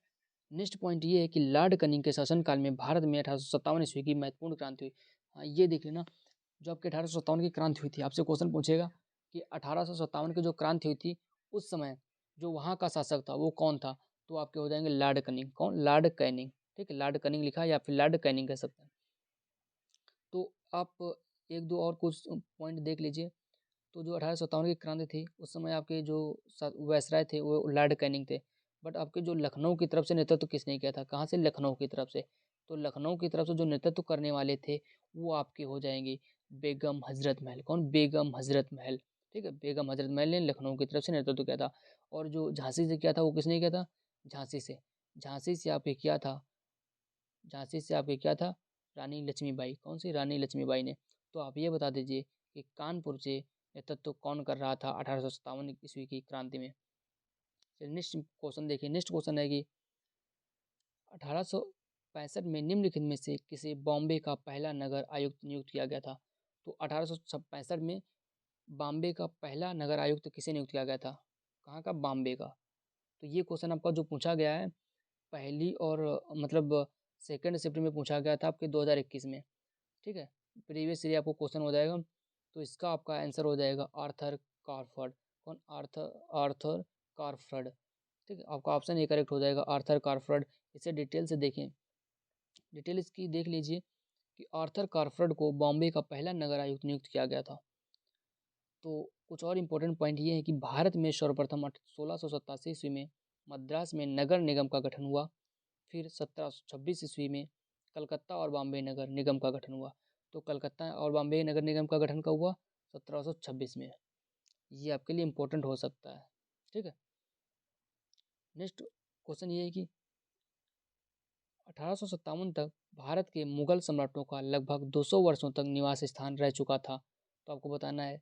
नेक्स्ट पॉइंट ये है कि लॉर्ड कनिंग के शासनकाल में भारत में 1857 ईस्वी की महत्वपूर्ण क्रांति हुई। हाँ ये देख लेना, जो आपके 1857 की क्रांति हुई थी, आपसे क्वेश्चन पूछेगा कि 1857 की जो क्रांति हुई थी, उस समय जो वहाँ का शासक था वो कौन था, तो आपके हो जाएंगे लॉर्ड कनिंग। कौन, लॉर्ड कैनिंग, ठीक है, लॉर्ड कनिंग लिखा है या फिर लॉर्ड कैनिंग कह सकते हैं। तो आप एक दो और कुछ पॉइंट देख लीजिए। तो जो 1857 की क्रांति थी, उस समय आपके जो वायसराय थे वो लॉर्ड कैनिंग थे। बट आपके जो लखनऊ की तरफ से नेतृत्व किसने किया था, कहाँ से, लखनऊ की तरफ से। तो लखनऊ की तरफ से जो नेतृत्व करने वाले थे वो आपके हो जाएंगे बेगम हजरत महल। कौन, बेगम हजरत महल, ठीक है, बेगम हजरत महल ने लखनऊ की तरफ से नेतृत्व किया था। और जो झांसी से किया था वो किसने किया था, झांसी से, झांसी से आपके किया था, झांसी से आपके क्या था, रानी लक्ष्मीबाई। कौन सी, रानी लक्ष्मीबाई ने। तो आप ये बता दीजिए कि कानपुर से नेतृत्व कौन कर रहा था 1857 ईस्वी की क्रांति में। चलिए नेक्स्ट क्वेश्चन देखिए। नेक्स्ट क्वेश्चन है कि 1865 में निम्नलिखित में से किसे बॉम्बे का पहला नगर आयुक्त नियुक्त किया गया था। तो 1865 में बॉम्बे का पहला नगर आयुक्त किसे नियुक्त किया गया था, कहाँ का, बॉम्बे का। तो ये क्वेश्चन आपका जो पूछा गया है पहली और मतलब सेकंड शिफ्ट में पूछा गया था आपके 2021 में, ठीक है, प्रीवियस ईयर आपको क्वेश्चन हो जाएगा। तो इसका आपका आंसर हो जाएगा आर्थर कारफर्ड। कौन, आर्थर, आर्थर कारफर्ड, ठीक है, आपका ऑप्शन ए करेक्ट हो जाएगा, आर्थर कारफर्ड। इसे डिटेल से देखें, डिटेल इसकी देख लीजिए कि आर्थर कारफर्ड को बॉम्बे का पहला नगर आयुक्त नियुक्त किया गया था। तो कुछ और इम्पोर्टेंट पॉइंट ये है कि भारत में सर्वप्रथम 1687 ईस्वी में मद्रास में नगर निगम का गठन हुआ। फिर 1726 ईस्वी में कलकत्ता और बॉम्बे नगर निगम का गठन हुआ। तो कलकत्ता और बॉम्बे नगर निगम का गठन कब हुआ? 1726 में। ये आपके लिए इम्पोर्टेंट हो सकता है। ठीक है। नेक्स्ट क्वेश्चन ये है कि 1857 तक भारत के मुगल सम्राटों का लगभग 200 वर्षों तक निवास स्थान रह चुका था। तो आपको बताना है।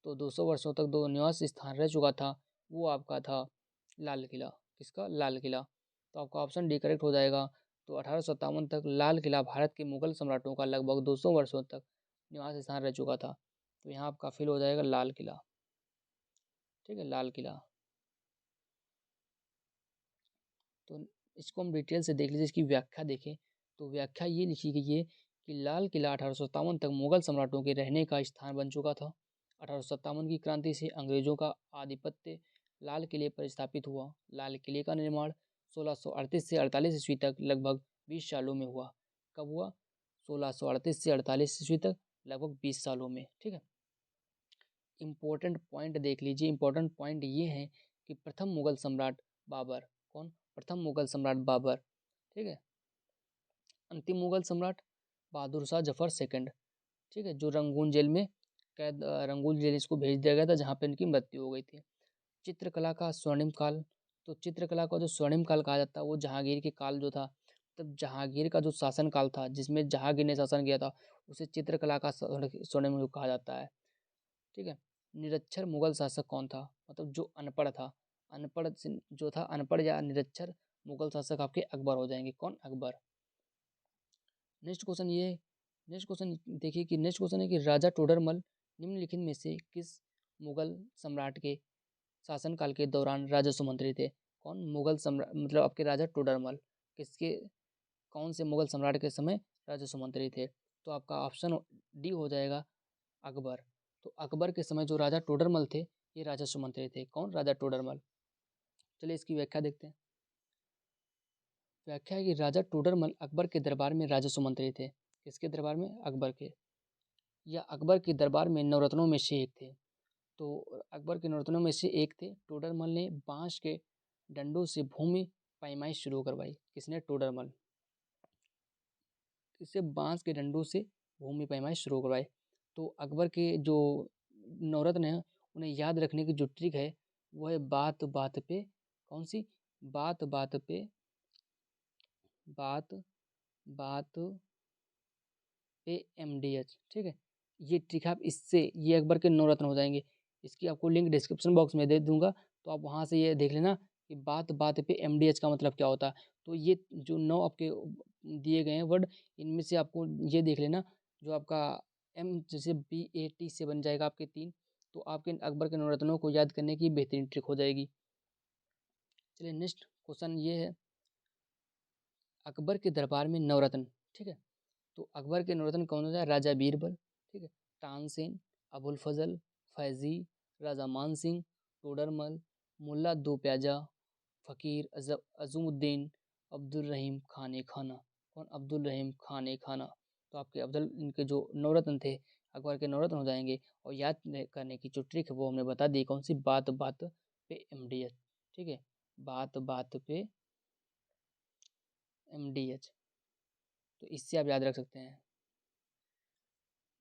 तो 200 वर्षों तक दो निवास स्थान रह चुका था, वो आपका था लाल किला। किसका? लाल किला। तो आपका ऑप्शन डी करेक्ट हो जाएगा। तो 1857 तक लाल किला भारत के मुगल सम्राटों का लगभग 200 वर्षों तक निवास स्थान रह चुका था। तो यहाँ आपका फिल हो जाएगा लाल किला। ठीक है, लाल किला। तो इसको हम डिटेल से देख लीजिए, इसकी व्याख्या देखें। तो व्याख्या ये लिखी गई है कि लाल किला 1857 तक मुगल सम्राटों के रहने का स्थान बन चुका था। 1857 की क्रांति से अंग्रेजों का आधिपत्य लाल किले पर स्थापित हुआ। लाल किले का निर्माण 1638 से 48 ईस्वी तक लगभग 20 सालों में हुआ। कब हुआ? 1638 से 48 ईस्वी तक लगभग 20 सालों में। ठीक है। इम्पोर्टेंट पॉइंट देख लीजिए। इम्पोर्टेंट पॉइंट ये है कि प्रथम मुगल सम्राट बाबर। कौन? प्रथम मुगल सम्राट बाबर। ठीक है। अंतिम मुगल सम्राट बहादुर शाह जफर सेकंड। ठीक है, जो रंगून जेल में कैद, रंगून जेल इसको भेज दिया गया था, जहाँ पे इनकी मृत्यु हो गई थी। चित्रकला का स्वर्णिम काल। तो चित्रकला का जो स्वर्णिम काल कहा जाता है वो जहांगीर के काल जो था, तब जहांगीर का जो शासन काल था जिसमें जहांगीर ने शासन किया था, उसे चित्रकला का स्वर्णिम युग कहा जाता है। ठीक है। निरक्षर मुगल शासक कौन था? मतलब जो अनपढ़ था। जो था अनपढ़ या निरक्षर मुगल शासक आपके अकबर हो जाएंगे। कौन? अकबर। नेक्स्ट क्वेश्चन ये नेक्स्ट क्वेश्चन देखिए कि नेक्स्ट क्वेश्चन है कि राजा टोडरमल निम्नलिखित में से किस मुगल सम्राट के शासनकाल के दौरान राजस्व मंत्री थे? कौन? मुगल सम्राट, मतलब आपके राजा टोडरमल किसके, कौन से मुगल सम्राट के समय राजस्व मंत्री थे? तो आपका ऑप्शन डी हो जाएगा, अकबर। तो अकबर के समय जो राजा टोडरमल थे, ये राजस्व मंत्री थे। कौन? राजा टोडरमल। चलिए इसकी व्याख्या देखते हैं। व्याख्या है कि राजा टोडरमल अकबर के दरबार में राजस्व मंत्री थे। किसके दरबार में? अकबर के। या अकबर के दरबार में नवरत्नों में से एक थे। तो अकबर के नवरत्नों में से एक थे। टोडरमल ने बांस के डंडों से भूमि पैमाई शुरू करवाई। किसने? टोडरमल। इससे बांस के डंडों से भूमि पैमाई शुरू करवाई। तो अकबर के जो नवरत्न हैं उन्हें याद रखने की जो ट्रिक है वो है बात बात पे, कौन सी? बात बात पे, बात बात पे MDH। ठीक है, ये ट्रिक आप इससे, ये अकबर के नवरत्न हो जाएंगे। इसकी आपको लिंक डिस्क्रिप्शन बॉक्स में दे दूंगा, तो आप वहाँ से ये देख लेना कि बात बात पे MDH का मतलब क्या होता है। तो ये जो 9 आपके दिए गए हैं वर्ड, इनमें से आपको ये देख लेना, जो आपका M जैसे BAT से बन जाएगा आपके 3, तो आपके अकबर के नवरत्नों को याद करने की बेहतरीन ट्रिक हो जाएगी। चलिए नेक्स्ट क्वेश्चन ये है, अकबर के दरबार में नवरत्न। ठीक है, तो अकबर के नवरत्न कौन होता है? राजा बीरबल। ठीक है, तानसेन, अबुल फजल, फैजी, राजा मान सिंह, टोडरमल, मुल्ला दो प्याजा, फ़कीर अज़मुद्दीन, अब्दुल रहीम खान खाना। कौन? अब्दुल रहीम खान खाना। तो आपके अब्दुल, इनके जो नवरत्न थे अकबर के नवरत्न हो जाएंगे। और याद करने की जो ट्रिक है वो हमने बता दी, कौन सी? बात बात पे MDH। ठीक है, बात बात पे MDH। तो इससे आप याद रख सकते हैं।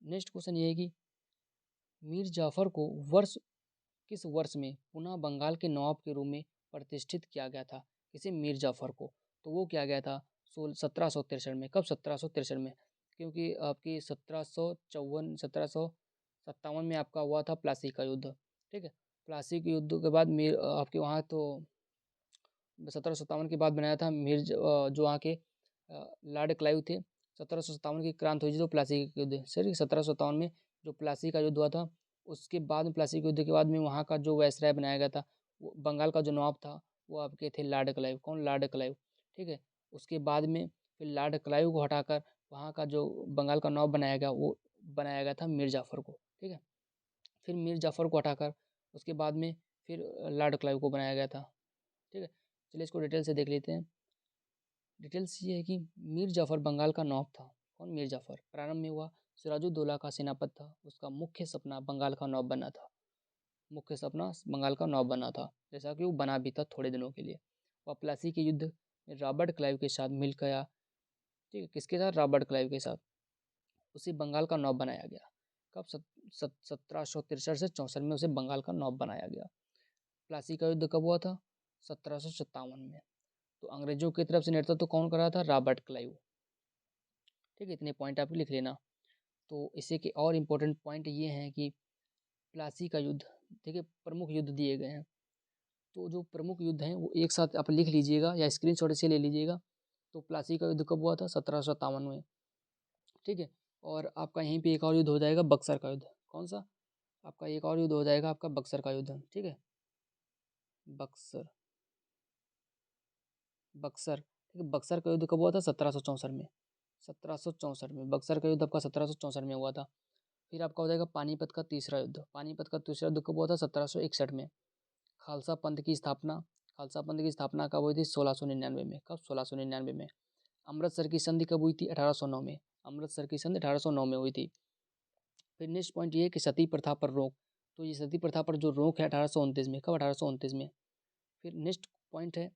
नेक्स्ट क्वेश्चन ये है कि मीर जाफर को किस वर्ष में पुनः बंगाल के नवाब के रूप में प्रतिष्ठित किया गया था? किसे? मीर जाफर को। तो वो किया गया था 1763 में। कब? 1763 में। क्योंकि आपकी 1757 में आपका हुआ था प्लासी का युद्ध। ठीक है, प्लासी के युद्ध के बाद मीर आपके वहाँ तो 1757 के बाद बनाया था जो वहाँ के लॉर्ड क्लाइव थे। 1757 की क्रांति हुई थी, तो प्लासी का युद्ध सर 1757 में जो प्लासी का युद्ध हुआ था, उसके बाद में प्लासी के युद्ध के बाद में वहाँ का जो वायसराय बनाया गया था, वो बंगाल का जो नवाब था वो आपके थे लॉर्ड क्लाइव। कौन? Lord Clive. ठीक है, उसके बाद में फिर लॉर्ड क्लाइव को हटाकर वहाँ का जो बंगाल का नवाब बनाया गया, वो बनाया गया था मीर जाफर को। ठीक है, फिर मीर जाफर को हटाकर उसके बाद में फिर लॉर्ड क्लाइव को बनाया गया था। ठीक है, चलिए इसको डिटेल से देख लेते हैं। डिटेल्स ये है कि मीर जाफर बंगाल का नवाब था। कौन? मीर जाफर। प्रारंभ में हुआ सिराजुद्दौला का सेनापति था, उसका मुख्य सपना बंगाल का नवाब बनना था। मुख्य सपना बंगाल का नवाब बनना था, जैसा कि वो बना भी था थोड़े दिनों के लिए। वह प्लासी के युद्ध में रॉबर्ट क्लाइव के साथ मिल गया। ठीक है, किसके साथ? रॉबर्ट क्लाइव के साथ। उसे बंगाल का नवाब बनाया गया। कब? 1763 से 64 में उसे बंगाल का नवाब बनाया गया। प्लासी का युद्ध कब हुआ था? 1757 में। तो अंग्रेजों की तरफ से नेतृत्व कौन कर रहा था? Robert Clive. ठीक है, इतने पॉइंट आप लिख लेना। तो इसे के और इम्पोर्टेंट पॉइंट ये हैं कि प्लासी का युद्ध, देखिए प्रमुख युद्ध दिए गए हैं। तो जो प्रमुख युद्ध हैं वो एक साथ आप लिख लीजिएगा या स्क्रीनशॉट से ले लीजिएगा। तो प्लासी का युद्ध कब हुआ था? 1757 में। ठीक है, और आपका यहीं पे एक और युद्ध हो जाएगा, बक्सर का युद्ध। कौन सा? आपका एक और युद्ध हो जाएगा आपका बक्सर का युद्ध। ठीक है, बक्सर, बक्सर। ठीक है, बक्सर का युद्ध कब हुआ था? 1764 में। 1764 में बक्सर का युद्ध आपका 1764 में हुआ था। फिर आपका हो जाएगा पानीपत का तीसरा युद्ध। पानीपत का तीसरा युद्ध कब हुआ था? 1761 में। खालसा पंथ की स्थापना, खालसा पंथ की स्थापना कब हुई थी? 1699 में। कब? 1699 में। अमृतसर की संधि कब हुई थी? 1809 में। अमृतसर की संधि 1809 में हुई थी। फिर नेक्स्ट पॉइंट ये है कि सती प्रथा पर रोक। तो ये सती प्रथा पर जो रोक है 1829 में। कब? 1829 में। फिर नेक्स्ट पॉइंट है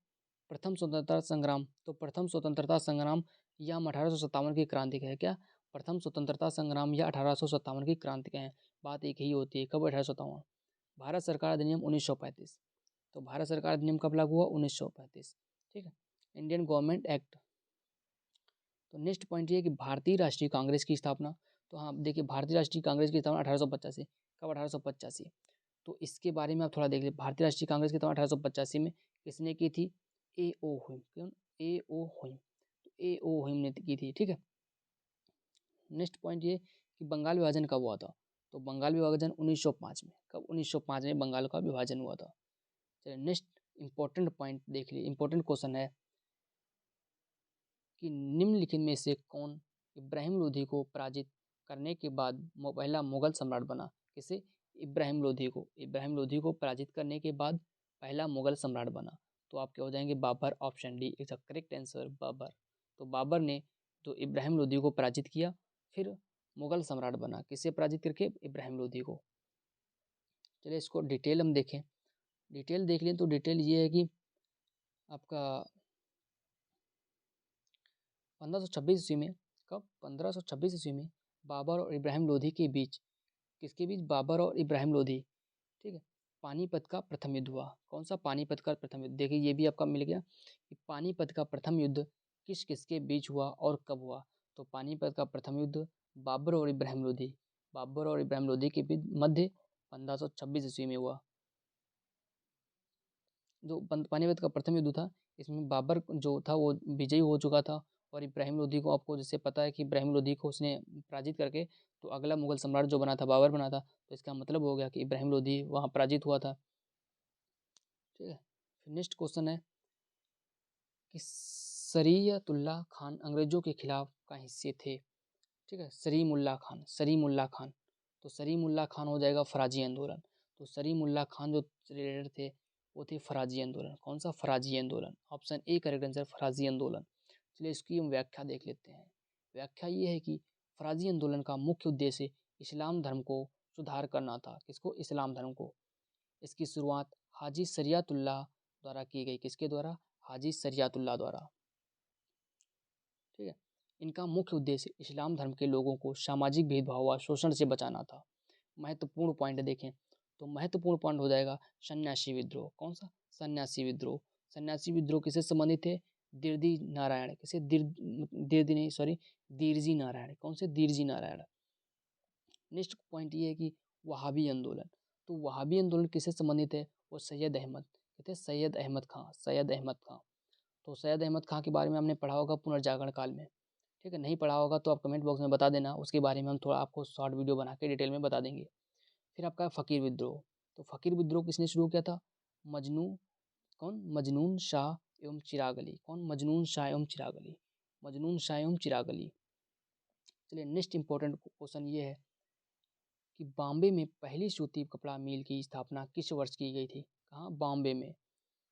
प्रथम स्वतंत्रता संग्राम। तो प्रथम स्वतंत्रता संग्राम या हम 1857 की क्रांति का है क्या? प्रथम स्वतंत्रता संग्राम या 1857 की क्रांति का है, बात एक ही होती है। कब? 1857। भारत सरकार अधिनियम 1935। तो भारत सरकार अधिनियम कब लागू हुआ? 1935। ठीक है, इंडियन गवर्नमेंट एक्ट। तो नेक्स्ट पॉइंट ये है कि भारतीय राष्ट्रीय कांग्रेस की स्थापना। तो हाँ देखिए, भारतीय राष्ट्रीय कांग्रेस की स्थापना 1885। कब? 1885। तो इसके बारे में आप थोड़ा देख लीजिए। भारतीय राष्ट्रीय कांग्रेस की स्थापना 1885 में किसने की थी? ए ओ हुइम। कौन? ए ओ हुइम। तो ए ओ हुइम ने की थी। ठीक है, नेक्स्ट पॉइंट ये कि बंगाल विभाजन कब हुआ था? तो बंगाल विभाजन 1905 में। कब? 1905 में बंगाल का विभाजन हुआ था। चलिए नेक्स्ट इंपॉर्टेंट पॉइंट देख लीजिए, इंपॉर्टेंट क्वेश्चन है कि निम्नलिखित में से कौन इब्राहिम लोधी को पराजित करने के बाद पहला मुगल सम्राट बना? किसे? इब्राहिम लोधी को। इब्राहिम लोधी को पराजित करने के बाद पहला मुगल सम्राट बना। तो आपके हो जाएंगे Babur. Option D is the correct answer, Babur. तो बाबर ने तो इब्राहिम लोधी को पराजित किया, फिर मुगल सम्राट बना। किसे पराजित करके? इब्राहिम लोधी को। चलिए इसको डिटेल हम देखें। डिटेल देख लें तो डिटेल ये है कि आपका 1526 ईस्वी में। कब? 1526 ईस्वी में बाबर और इब्राहिम लोधी के बीच, किसके बीच? बाबर और इब्राहिम लोधी। ठीक है, पानीपत का प्रथम युद्ध हुआ। कौन सा? पानीपत का प्रथम युद्ध। देखिए ये भी आपका मिल गया कि पानीपत का प्रथम युद्ध किस किसके बीच हुआ और कब हुआ। तो पानीपत का प्रथम युद्ध बाबर और इब्राहिम लोधी, बाबर और इब्राहिम लोधी के बीच मध्य 1526 ईस्वी में हुआ। जो पानीपत का प्रथम युद्ध था, इसमें बाबर जो था वो विजयी हो चुका था, और इब्राहिम लोधी को, आपको जैसे पता है कि इब्राहिम लोधी को उसने पराजित करके तो अगला मुगल सम्राट जो बना था बाबर बना था। तो इसका मतलब हो गया कि इब्राहिम लोधी वहाँ पराजित हुआ था। ठीक है, फिर नेक्स्ट क्वेश्चन है कि शरीयतुल्लाह खान अंग्रेजों के खिलाफ का हिस्से थे। ठीक है, सरीमुल्लाह खान, सरीमुल्लाह खान। तो सरीमुल्लाह खान हो जाएगा फराजी आंदोलन। तो सरीमुल्लाह खान जो लीडर थे वो थे फराजी आंदोलन। कौन सा? फराजी आंदोलन। ऑप्शन ए करेक्ट आंसर, फराजी आंदोलन। चलिए इसकी हम व्याख्या देख लेते हैं। व्याख्या ये है कि फराजी आंदोलन का मुख्य उद्देश्य इस्लाम धर्म को सुधार करना था। किसको? इस्लाम धर्म को। इसकी शुरुआत हाजी शरियतुल्लाह द्वारा की गई। किसके द्वारा? हाजी शरियतुल्लाह द्वारा। ठीक है, इनका मुख्य उद्देश्य इस्लाम धर्म के लोगों को सामाजिक भेदभाव व शोषण से बचाना था। महत्वपूर्ण पॉइंट देखें तो महत्वपूर्ण पॉइंट हो जाएगा सन्यासी विद्रोह। कौन सा? सन्यासी विद्रोह। सन्यासी विद्रोह किसे संबंधित है? दिरदी नारायण। किसे? दिरदी नहीं, सॉरी, दीरजी नारायण। कौन से? दीरजी नारायण। नेक्स्ट पॉइंट ये है कि वहाबी आंदोलन। तो वहाबी आंदोलन किससे संबंधित है? वो सैयद अहमद, कहते हैं सैयद अहमद खां, सैयद अहमद खां। तो सैयद अहमद खां के बारे में हमने पढ़ा होगा पुनर्जागरण काल में। ठीक है, नहीं पढ़ा होगा तो आप कमेंट बॉक्स में बता देना, उसके बारे में हम थोड़ा आपको शॉर्ट वीडियो बना के डिटेल में बता देंगे। फिर आपका फ़कीर विद्रोह। तो फ़कीर विद्रोह किसने शुरू किया था? मजनू कौन? मजनून शाह एवं चिराग अली। कौन? मजनून शाह एवं चिराग अली, मजनून शाह एवं चिराग अली। चलिए नेक्स्ट इंपॉर्टेंट क्वेश्चन ये है कि बॉम्बे में पहली सूती कपड़ा मिल की स्थापना किस वर्ष की गई थी? कहाँ? बॉम्बे में।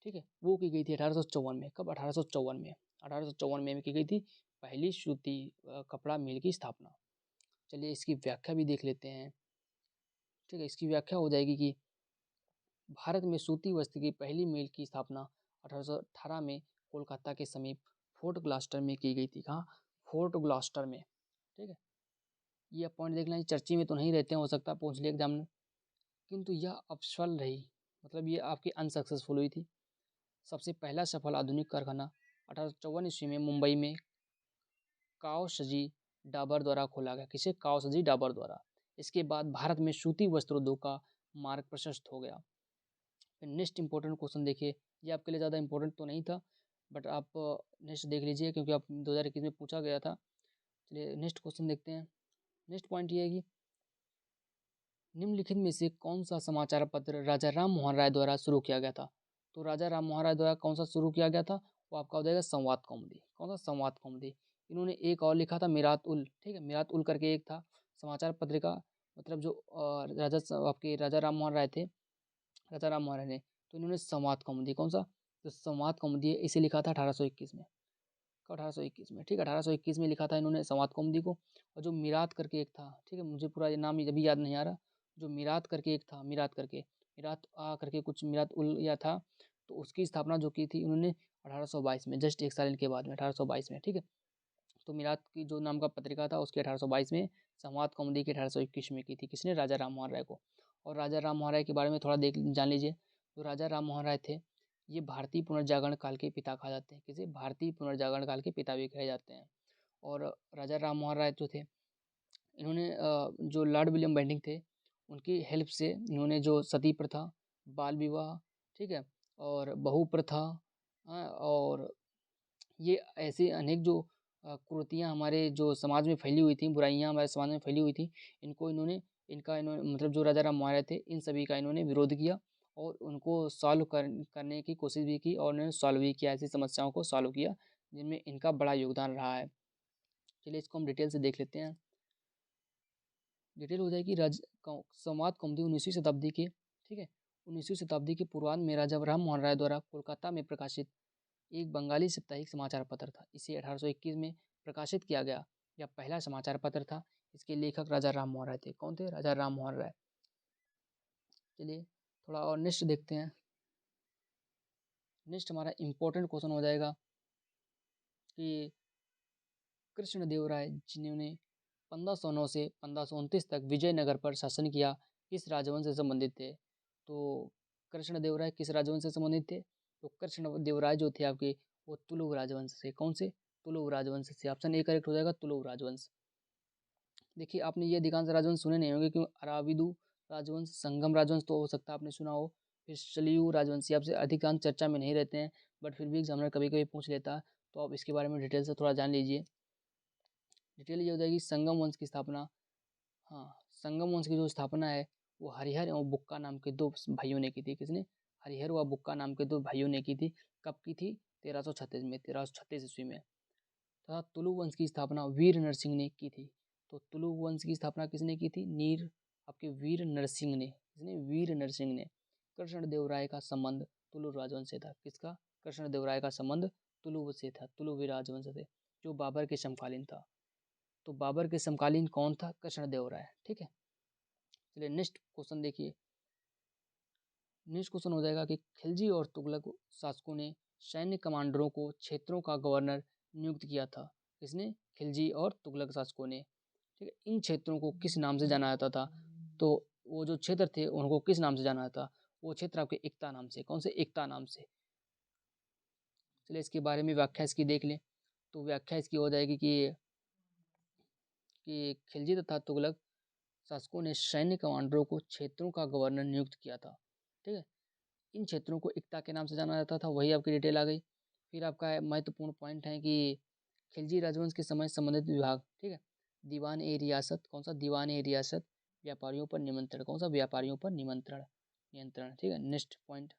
ठीक है, वो की गई थी 1854 में। कब? 1854 में। 1854 में की गई थी पहली सूती कपड़ा मिल की स्थापना। चलिए इसकी व्याख्या भी देख लेते हैं। ठीक है, इसकी व्याख्या हो जाएगी कि भारत में सूती वस्त्र की पहली मिल की स्थापना 1818 में कोलकाता के समीप फोर्ट ग्लास्टर में की गई थी। कहाँ? फोर्ट ग्लास्टर में। ठीक है, ये पॉइंट देख लें, चर्चा में तो नहीं रहते हैं, हो सकता है पूछ लिया एग्जाम में, किंतु यह अफसल रही, मतलब ये आपकी अनसक्सेसफुल हुई थी। सबसे पहला सफल आधुनिक कारखाना 1854 ईस्वी में मुंबई में काओसजी डाबर द्वारा खोला गया। किसे? काओसजी डाबर द्वारा। इसके बाद भारत में सूती वस्त्र उद्योग का मार्ग प्रशस्त हो गया। फिर नेक्स्ट इंपॉर्टेंट क्वेश्चन देखिए, ये आपके लिए ज़्यादा इंपॉर्टेंट तो नहीं था, बट आप नेक्स्ट देख लीजिए क्योंकि आप 2021 में पूछा गया था। चलिए नेक्स्ट क्वेश्चन देखते हैं। नेक्स्ट पॉइंट ये है कि निम्नलिखित में से कौन सा समाचार पत्र राजा राम मोहन राय द्वारा शुरू किया गया था? तो राजा राम मोहन राय द्वारा कौन सा शुरू किया गया था? वो आपका हो जाएगा संवाद कौमुदी। कौन सा? संवाद कौमुदी। इन्होंने एक और लिखा था मिरात उल, ठीक है, मिरात उल करके एक था समाचार पत्रिका, मतलब जो आपके राजा राम मोहन राय थे, राजा राम मोहन राय ने, तो इन्होंने संवाद कौमुदी, कौन सा? तो संवाद कौमुदी, इसे लिखा था 1821 में। 1821 में, ठीक है, 1821 में लिखा था इन्होंने संवाद कौमुदी को। और जो मिरात करके एक था, ठीक है, मुझे पूरा ये नाम अभी याद नहीं आ रहा, जो मिरात करके एक था, मिरात करके, मिरात करके कुछ मिरात उल या था, तो उसकी स्थापना जो की थी उन्होंने 1822 में, जस्ट एक साल इनके बाद में 1822 में। ठीक है, तो मिरात की जो नाम का पत्रिका था उसकी 1822 में, संवाद कौमुदी की 1821 में की थी। किसने? राजा राम मोहन राय को। और राजा राम मोहन राय के बारे में थोड़ा देख जान लीजिए। तो राजा राम मोहन राय थे, ये भारतीय पुनर्जागरण काल के पिता कहा जाते हैं। किसे? भारतीय पुनर्जागरण काल के पिता भी कहे जाते हैं। और राजा राम मोहन राय जो थे, इन्होंने जो लॉर्ड विलियम बेंटिंक थे, उनकी हेल्प से इन्होंने जो सती प्रथा, बाल विवाह, ठीक है, और बहु प्रथा, और ये ऐसे अनेक जो कुरीतियाँ हमारे जो समाज में फैली हुई थी, बुराइयाँ हमारे समाज में फैली हुई थी, इन्होंने मतलब जो राजा राम मोहन राय थे, इन सभी का इन्होंने विरोध किया और उनको सॉल्व करने की कोशिश भी की और उन्होंने सॉल्व भी किया, ऐसी समस्याओं को सॉल्व किया, जिनमें इनका बड़ा योगदान रहा है। चलिए इसको हम डिटेल से देख लेते हैं। डिटेल हो जाएगी संवाद कौमुदी 19वीं शताब्दी के, ठीक है, 19वीं शताब्दी के पूर्वार्ध में राजा राम मोहन राय द्वारा कोलकाता में प्रकाशित एक बंगाली साप्ताहिक समाचार पत्र था। इसे 1821 में प्रकाशित किया गया। यह पहला समाचार पत्र था। इसके लेखक राजा राम मोहन राय थे। कौन थे? राजा राम मोहन राय। चलिए थोड़ा और नेक्स्ट देखते हैं। नेक्स्ट हमारा इंपॉर्टेंट क्वेश्चन हो जाएगा कि कृष्णदेव राय जिन्होंने 1509 से 1529 तक विजयनगर पर शासन किया, किस राजवंश से संबंधित थे? तो कृष्णदेव राय किस राजवंश से संबंधित थे? तो कृष्णदेव राय जो थे आपके, वो तुलुव राजवंश से। कौन से? तुलुव राजवंश से। ऑप्शन ए करेक्ट हो जाएगा, तुलुव राजवंश। देखिए आपने ये अधिकांश राजवंश सुने नहीं होंगे, क्यों? अराविदु राजवंश, संगम राजवंश तो हो सकता है आपने सुना हो, फिर शलियु राजवंश, आपसे अधिकांश चर्चा में नहीं रहते हैं, बट फिर भी एग्जामिनर कभी कभी पूछ लेता है, तो आप इसके बारे में डिटेल से थोड़ा जान लीजिए। डिटेल ये हो जाएगी संगम वंश की स्थापना। हाँ, संगम वंश की जो स्थापना है वो हरिहर एवं बुक्का नाम के दो भाइयों ने की थी। किसने? हरिहर व बुक्का नाम के दो भाइयों ने की थी। कब की थी? 1336 में, 1336 ईस्वी में। तथा तुलु वंश की स्थापना वीर नरसिंह ने की थी। तो तुलु वंश की स्थापना किसने की थी? आपके वीर नरसिंह ने। किसने? वीर नरसिंह ने। कृष्णदेव राय का संबंध तुलु राजवंश से था। किसका? कृष्णदेव राय का संबंध तुलु से था, तुलु राजवंश से, जो बाबर के समकालीन था। तो बाबर के समकालीन कौन था? कृष्णदेव राय। ठीक है, चलिए नेक्स्ट क्वेश्चन देखिए। नेक्स्ट क्वेश्चन हो जाएगा कि खिलजी और तुगलक शासकों ने सैन्य कमांडरों को क्षेत्रों का गवर्नर नियुक्त किया था। किसने? खिलजी और तुगलक शासकों ने। ठीक है, इन क्षेत्रों को किस नाम से जाना जाता था? तो वो जो क्षेत्र थे उनको किस नाम से जाना जाता? वो क्षेत्र आपके एकता नाम से। कौन से? एकता नाम से। चलिए इसके बारे में व्याख्या इसकी देख लें। तो व्याख्या इसकी हो जाएगी कि खिलजी तथा तुगलक शासकों ने सैन्य कमांडरों को क्षेत्रों का गवर्नर नियुक्त किया था। ठीक है, इन क्षेत्रों को एकता के नाम से जाना जाता था। वही आपकी डिटेल आ गई। फिर आपका महत्वपूर्ण पॉइंट है कि खिलजी राजवंश के समय संबंधित विभाग, ठीक है, दीवान ए रियासत। कौन सा? दीवान ए रियासत। व्यापारियों पर निमंत्रण। कौन सा? व्यापारियों पर नियंत्रण। ठीक है, next point,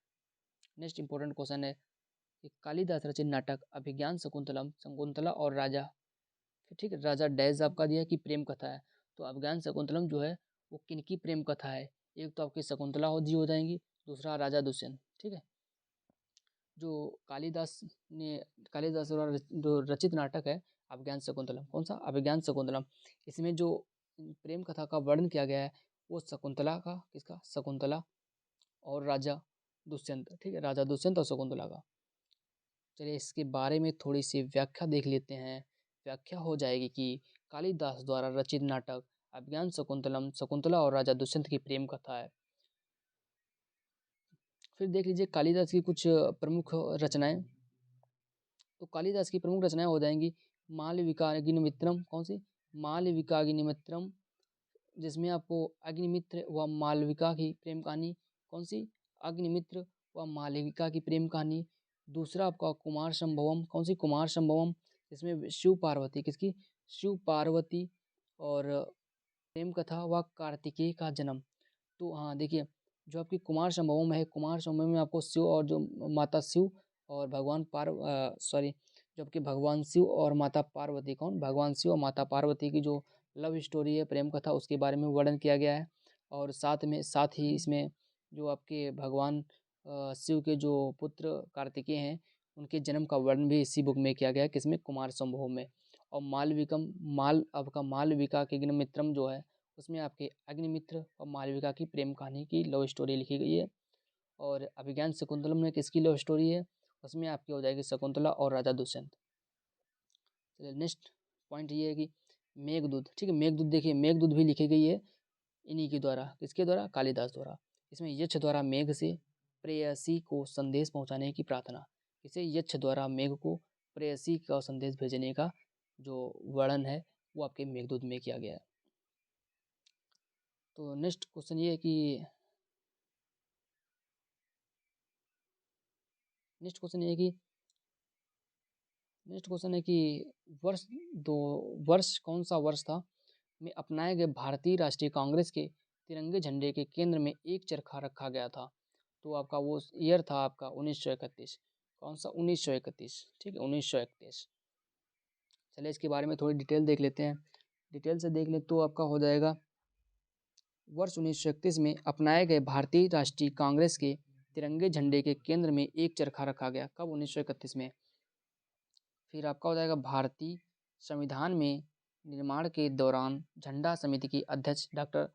next important question है कि कालिदास रचित नाटक अभिज्ञान शकुंतलम, शकुंतला और राजा, ठीक है, राजा डैज आपका दिया कि प्रेम कथा है। तो अभिज्ञान शकुंतलम जो है वो किनकी प्रेम कथा है? एक तो आपकी शकुंतला हो जाएंगी, दूसरा राजा दुष्यंत। ठीक है, जो कालिदास ने, कालिदास द्वारा जो रचित नाटक है अभिज्ञान शकुंतलम। कौन सा? अभिज्ञान शकुंतलम। इसमें जो प्रेम कथा का वर्णन किया गया है वो शकुंतला का, किसका? शकुंतला और राजा दुष्यंत, ठीक है, राजा दुष्यंत और शकुंतला का। चलिए इसके बारे में थोड़ी सी व्याख्या देख लेते हैं। व्याख्या हो जाएगी कि कालिदास द्वारा रचित नाटक अभिज्ञान शकुंतलम शकुंतला और राजा दुष्यंत की प्रेम कथा है। फिर देख लीजिए कालिदास की कुछ प्रमुख रचनाएं। तो कालिदास की प्रमुख रचनाएं हो जाएंगी मालविकाग्निमित्रम, कौन सी, मालविकाग्निमित्रम, जिसमें आपको अग्निमित्र व मालविका की प्रेम कहानी, कौन सी, अग्निमित्र व मालविका की प्रेम कहानी। दूसरा आपका कुमार संभवम, कौन सी, कुमार संभवम, जिसमें शिव पार्वती, किसकी, शिव पार्वती और प्रेम कथा व कार्तिकेय का जन्म। तो हाँ देखिए, जो आपकी कुमार संभवम है, कुमार संभवम में आपको शिव और जो माता शिव और भगवान सॉरी, जो आपके भगवान शिव और माता पार्वती, कौन, भगवान शिव और माता पार्वती की जो लव स्टोरी है, प्रेम कथा, उसके बारे में वर्णन किया गया है। और साथ ही इसमें जो आपके भगवान शिव के जो पुत्र कार्तिकेय हैं, उनके जन्म का वर्णन भी इसी बुक में किया गया है, किसमें, कुमार संभव में। और आपका मालविका के मित्रम जो है, उसमें आपके अग्निमित्र और मालविका की प्रेम कहानी की लव स्टोरी लिखी गई है। और अभिज्ञान शकुंतलम में किसकी लव स्टोरी है, उसमें आपकी हो जाएगी शकुंतला और राजा दुष्यंत। चलिए नेक्स्ट पॉइंट ये है कि मेघदूत, ठीक है, मेघदूत देखिए, मेघदूत भी लिखी गई है इन्हीं के द्वारा, किसके द्वारा, कालिदास द्वारा। इसमें यक्ष द्वारा मेघ से प्रेयसी को संदेश पहुंचाने की प्रार्थना, इसे यक्ष द्वारा मेघ को प्रेयसी का संदेश भेजने का जो वर्णन है वो आपके मेघदूत में किया गया है। तो नेक्स्ट क्वेश्चन ये है कि नेक्स्ट क्वेश्चन ये है कि नेक्स्ट क्वेश्चन है कि वर्ष दो वर्ष कौन सा वर्ष था में अपनाए गए भारतीय राष्ट्रीय कांग्रेस के तिरंगे झंडे के केंद्र में एक चरखा रखा गया था। तो आपका वो ईयर था आपका 1931, कौन सा, 1931, ठीक है, 1931। चलिए इसके बारे में थोड़ी डिटेल देख लेते हैं। डिटेल से देख लें तो आपका हो जाएगा, वर्ष 1931 में अपनाए गए भारतीय राष्ट्रीय कांग्रेस के तिरंगे झंडे के केंद्र में एक चरखा रखा गया, कब, 1931 में। फिर आपका हो जाएगा भारतीय संविधान में निर्माण के दौरान झंडा समिति के अध्यक्ष डॉक्टर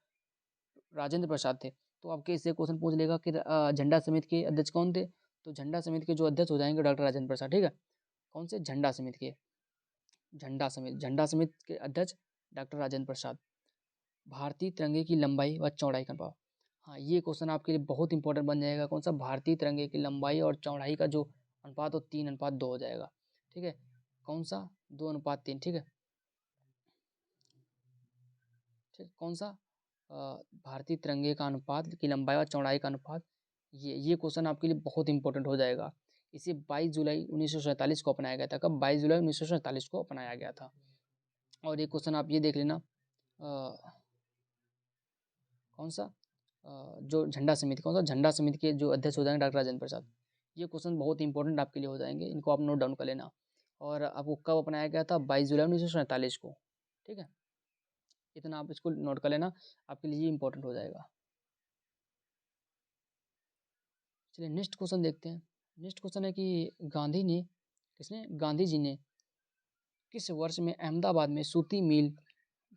राजेंद्र प्रसाद थे। तो आपके इससे क्वेश्चन पूछ लेगा कि झंडा समिति के अध्यक्ष कौन थे। तो झंडा समिति के जो अध्यक्ष हो जाएंगे डॉक्टर राजेंद्र प्रसाद, ठीक है। कौन से, झंडा समिति के, झंडा समिति के अध्यक्ष डॉक्टर राजेंद्र प्रसाद। भारतीय तिरंगे की लंबाई व चौड़ाई का अनुपात, हाँ ये क्वेश्चन आपके लिए बहुत इंपॉर्टेंट बन जाएगा। कौन सा, भारतीय तिरंगे की लंबाई और चौड़ाई का जो अनुपात हो 3:2 हो जाएगा, ठीक है। कौन सा, 2:3, ठीक है, ठीक, कौन सा, भारतीय तिरंगे का अनुपात की लंबाई और चौड़ाई का अनुपात, ये क्वेश्चन आपके लिए बहुत इंपॉर्टेंट हो जाएगा। इसे 22 जुलाई 1947 को अपनाया गया था, कब, 22 जुलाई 1947 को अपनाया गया था। और ये क्वेश्चन आप ये देख लेना, कौन सा, जो झंडा समिति, कौन सा, झंडा समिति के जो अध्यक्ष हो जाएंगे डॉक्टर राजेंद्र प्रसाद। ये क्वेश्चन बहुत इंपॉर्टेंट आपके लिए हो जाएंगे, इनको आप नोट डाउन कर लेना। और आपको कब अपनाया गया था, 22 जुलाई 1947 को, ठीक है। इतना आप इसको नोट कर लेना, आपके लिए ये इंपॉर्टेंट हो जाएगा। चलिए नेक्स्ट क्वेश्चन देखते हैं। नेक्स्ट क्वेश्चन है कि गांधी जी ने किस वर्ष में अहमदाबाद में सूती मिल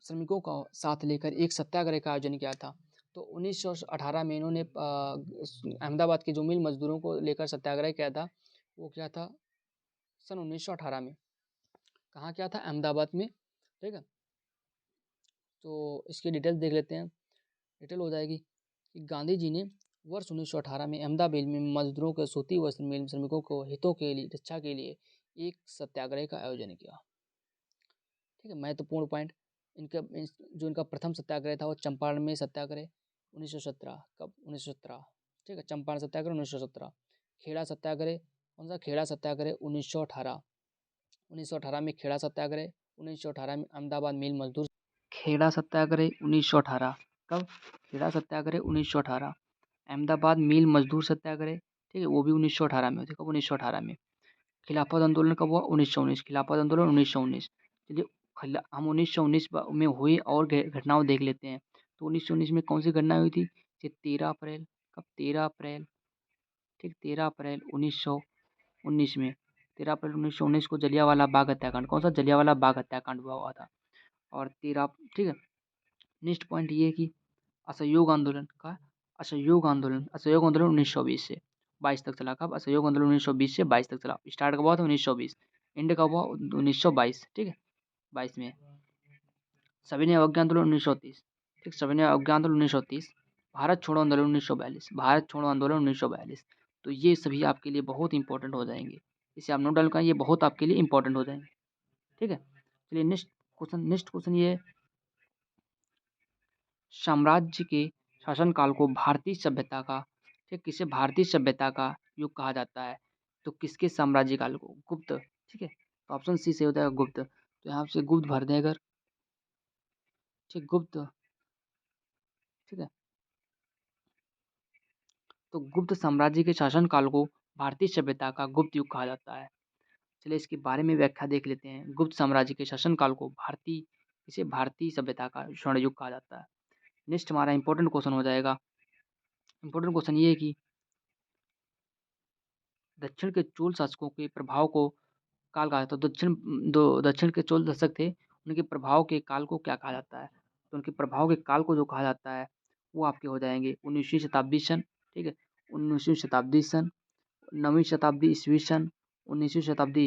श्रमिकों का साथ लेकर एक सत्याग्रह का आयोजन किया था। तो 1918 में इन्होंने अहमदाबाद के जो मिल मजदूरों को लेकर सत्याग्रह किया था, वो क्या था, सन 1918 में। कहाँ क्या था, अहमदाबाद में, ठीक है। तो इसकी डिटेल देख लेते हैं। डिटेल हो जाएगी कि गांधी जी ने वर्ष 1918 में अहमदाबाद में मजदूरों के सूती वस्त्र मिल श्रमिकों को हितों के लिए रक्षा के लिए एक सत्याग्रह का आयोजन किया, ठीक है। महत्वपूर्ण पॉइंट, जो इनका प्रथम सत्याग्रह था वो चंपारण में सत्याग्रह 1917, कब, 1917, ठीक है, चंपारण सत्याग्रह 1917। खेड़ा सत्याग्रह, कौन सा, खेड़ा सत्याग्रह 1918, 1918 में खेड़ा सत्याग्रह, 1918 में अहमदाबाद मिल मजदूर, खेड़ा सत्याग्रह 1918, कब, खेड़ा सत्याग्रह 1918। अहमदाबाद मिल मजदूर सत्याग्रह, ठीक है, वो भी 1918 में होते, कब, 1918 में। खिलाफत आंदोलन कब हुआ, 1919, खिलाफत आंदोलन 1919। चलिए हम 1919 में हुई और घटनाओं देख लेते हैं। तो 1919 में कौन सी घटना हुई थी, 13 अप्रैल, कब, 13 अप्रैल, ठीक, 13 अप्रैल 1919 में, 13 अप्रैल 1919 को जलियांवाला बाग हत्याकांड, कौन सा, जलियांवाला बाग हत्याकांड हुआ था। और 13, ठीक है। नेक्स्ट पॉइंट ये है कि असहयोग आंदोलन का असहयोग आंदोलन 1920 से 22 तक चला। कब? असहयोग आंदोलन 1920 से 22 तक चला। स्टार्ट कब हुआ था? 1920। एंड कब हुआ? 1922। ठीक है, 22 में। सविनय अवज्ञा आंदोलन 1930। ठीक, सविनय अवज्ञा आंदोलन 1930। भारत छोड़ो आंदोलन 1942। भारत छोड़ो आंदोलन 1942। तो ये सभी आपके लिए बहुत इंपॉर्टेंट हो जाएंगे, इसे आप नोट डाउन करें, ये बहुत आपके लिए इंपॉर्टेंट हो जाएंगे। ठीक है, चलिए नेक्स्ट क्वेश्चन ये है, साम्राज्य के शासनकाल को भारतीय सभ्यता का, ठीक, किसे भारतीय सभ्यता का युग कहा जाता है? तो किसके साम्राज्य काल को? गुप्त। ठीक है, तो ऑप्शन सी से होता है गुप्त। तो यहाँ से गुप्त भर दें अगर, ठीक, गुप्त। ठीक है, तो गुप्त साम्राज्य के शासनकाल को भारतीय सभ्यता का गुप्त युग कहा जाता है। चलिए इसके बारे में व्याख्या देख लेते हैं। गुप्त साम्राज्य के शासनकाल को इसे भारतीय सभ्यता का स्वर्ण युग कहा जाता है। नेक्स्ट हमारा इंपॉर्टेंट क्वेश्चन हो जाएगा। इंपॉर्टेंट क्वेश्चन ये है कि दक्षिण के चोल शासकों के प्रभाव को काल कहा जाता है। दक्षिण के चोल शासक थे, उनके प्रभाव के काल को क्या कहा जाता है? तो उनके प्रभाव के काल को जो कहा जाता है वो आपके हो जाएंगे 19वीं शताब्दी सन। ठीक है, 19वीं शताब्दी सन, 9वीं शताब्दी ईस्वी सन, 19वीं शताब्दी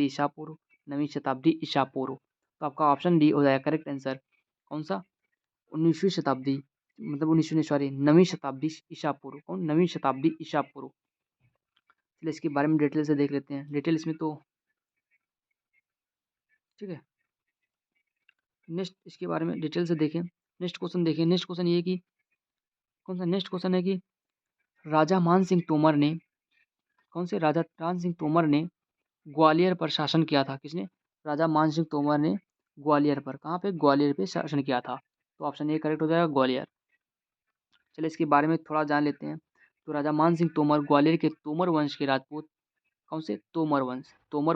ईसा पूर्व, 9वीं शताब्दी ईसा पूर्व। तो आपका ऑप्शन डी हो जाएगा करेक्ट आंसर। कौन सा? 19वीं शताब्दी, मतलब 19वीं, सॉरी, 9वीं शताब्दी ईसा पूर्व। कौन? 9वीं शताब्दी ईसा पूर्व। चलिए इसके बारे में डिटेल से देख लेते हैं। डिटेल इसमें तो, ठीक है, नेक्स्ट इसके बारे में डिटेल से देखें। नेक्स्ट क्वेश्चन देखें। नेक्स्ट क्वेश्चन ये है कि कौन सा? नेक्स्ट क्वेश्चन है कि राजा मान सिंह तोमर ने, कौन से राजा मान सिंह तोमर ने ग्वालियर पर शासन किया था? किसने? राजा मान सिंह तोमर ने ग्वालियर पर, कहाँ पे? ग्वालियर पे शासन किया था। तो ऑप्शन ए करेक्ट हो जाएगा, ग्वालियर। चलिए इसके बारे में थोड़ा जान लेते हैं। तो राजा मान सिंह तोमर ग्वालियर के तोमर वंश के राजपूत, कौन से? तोमर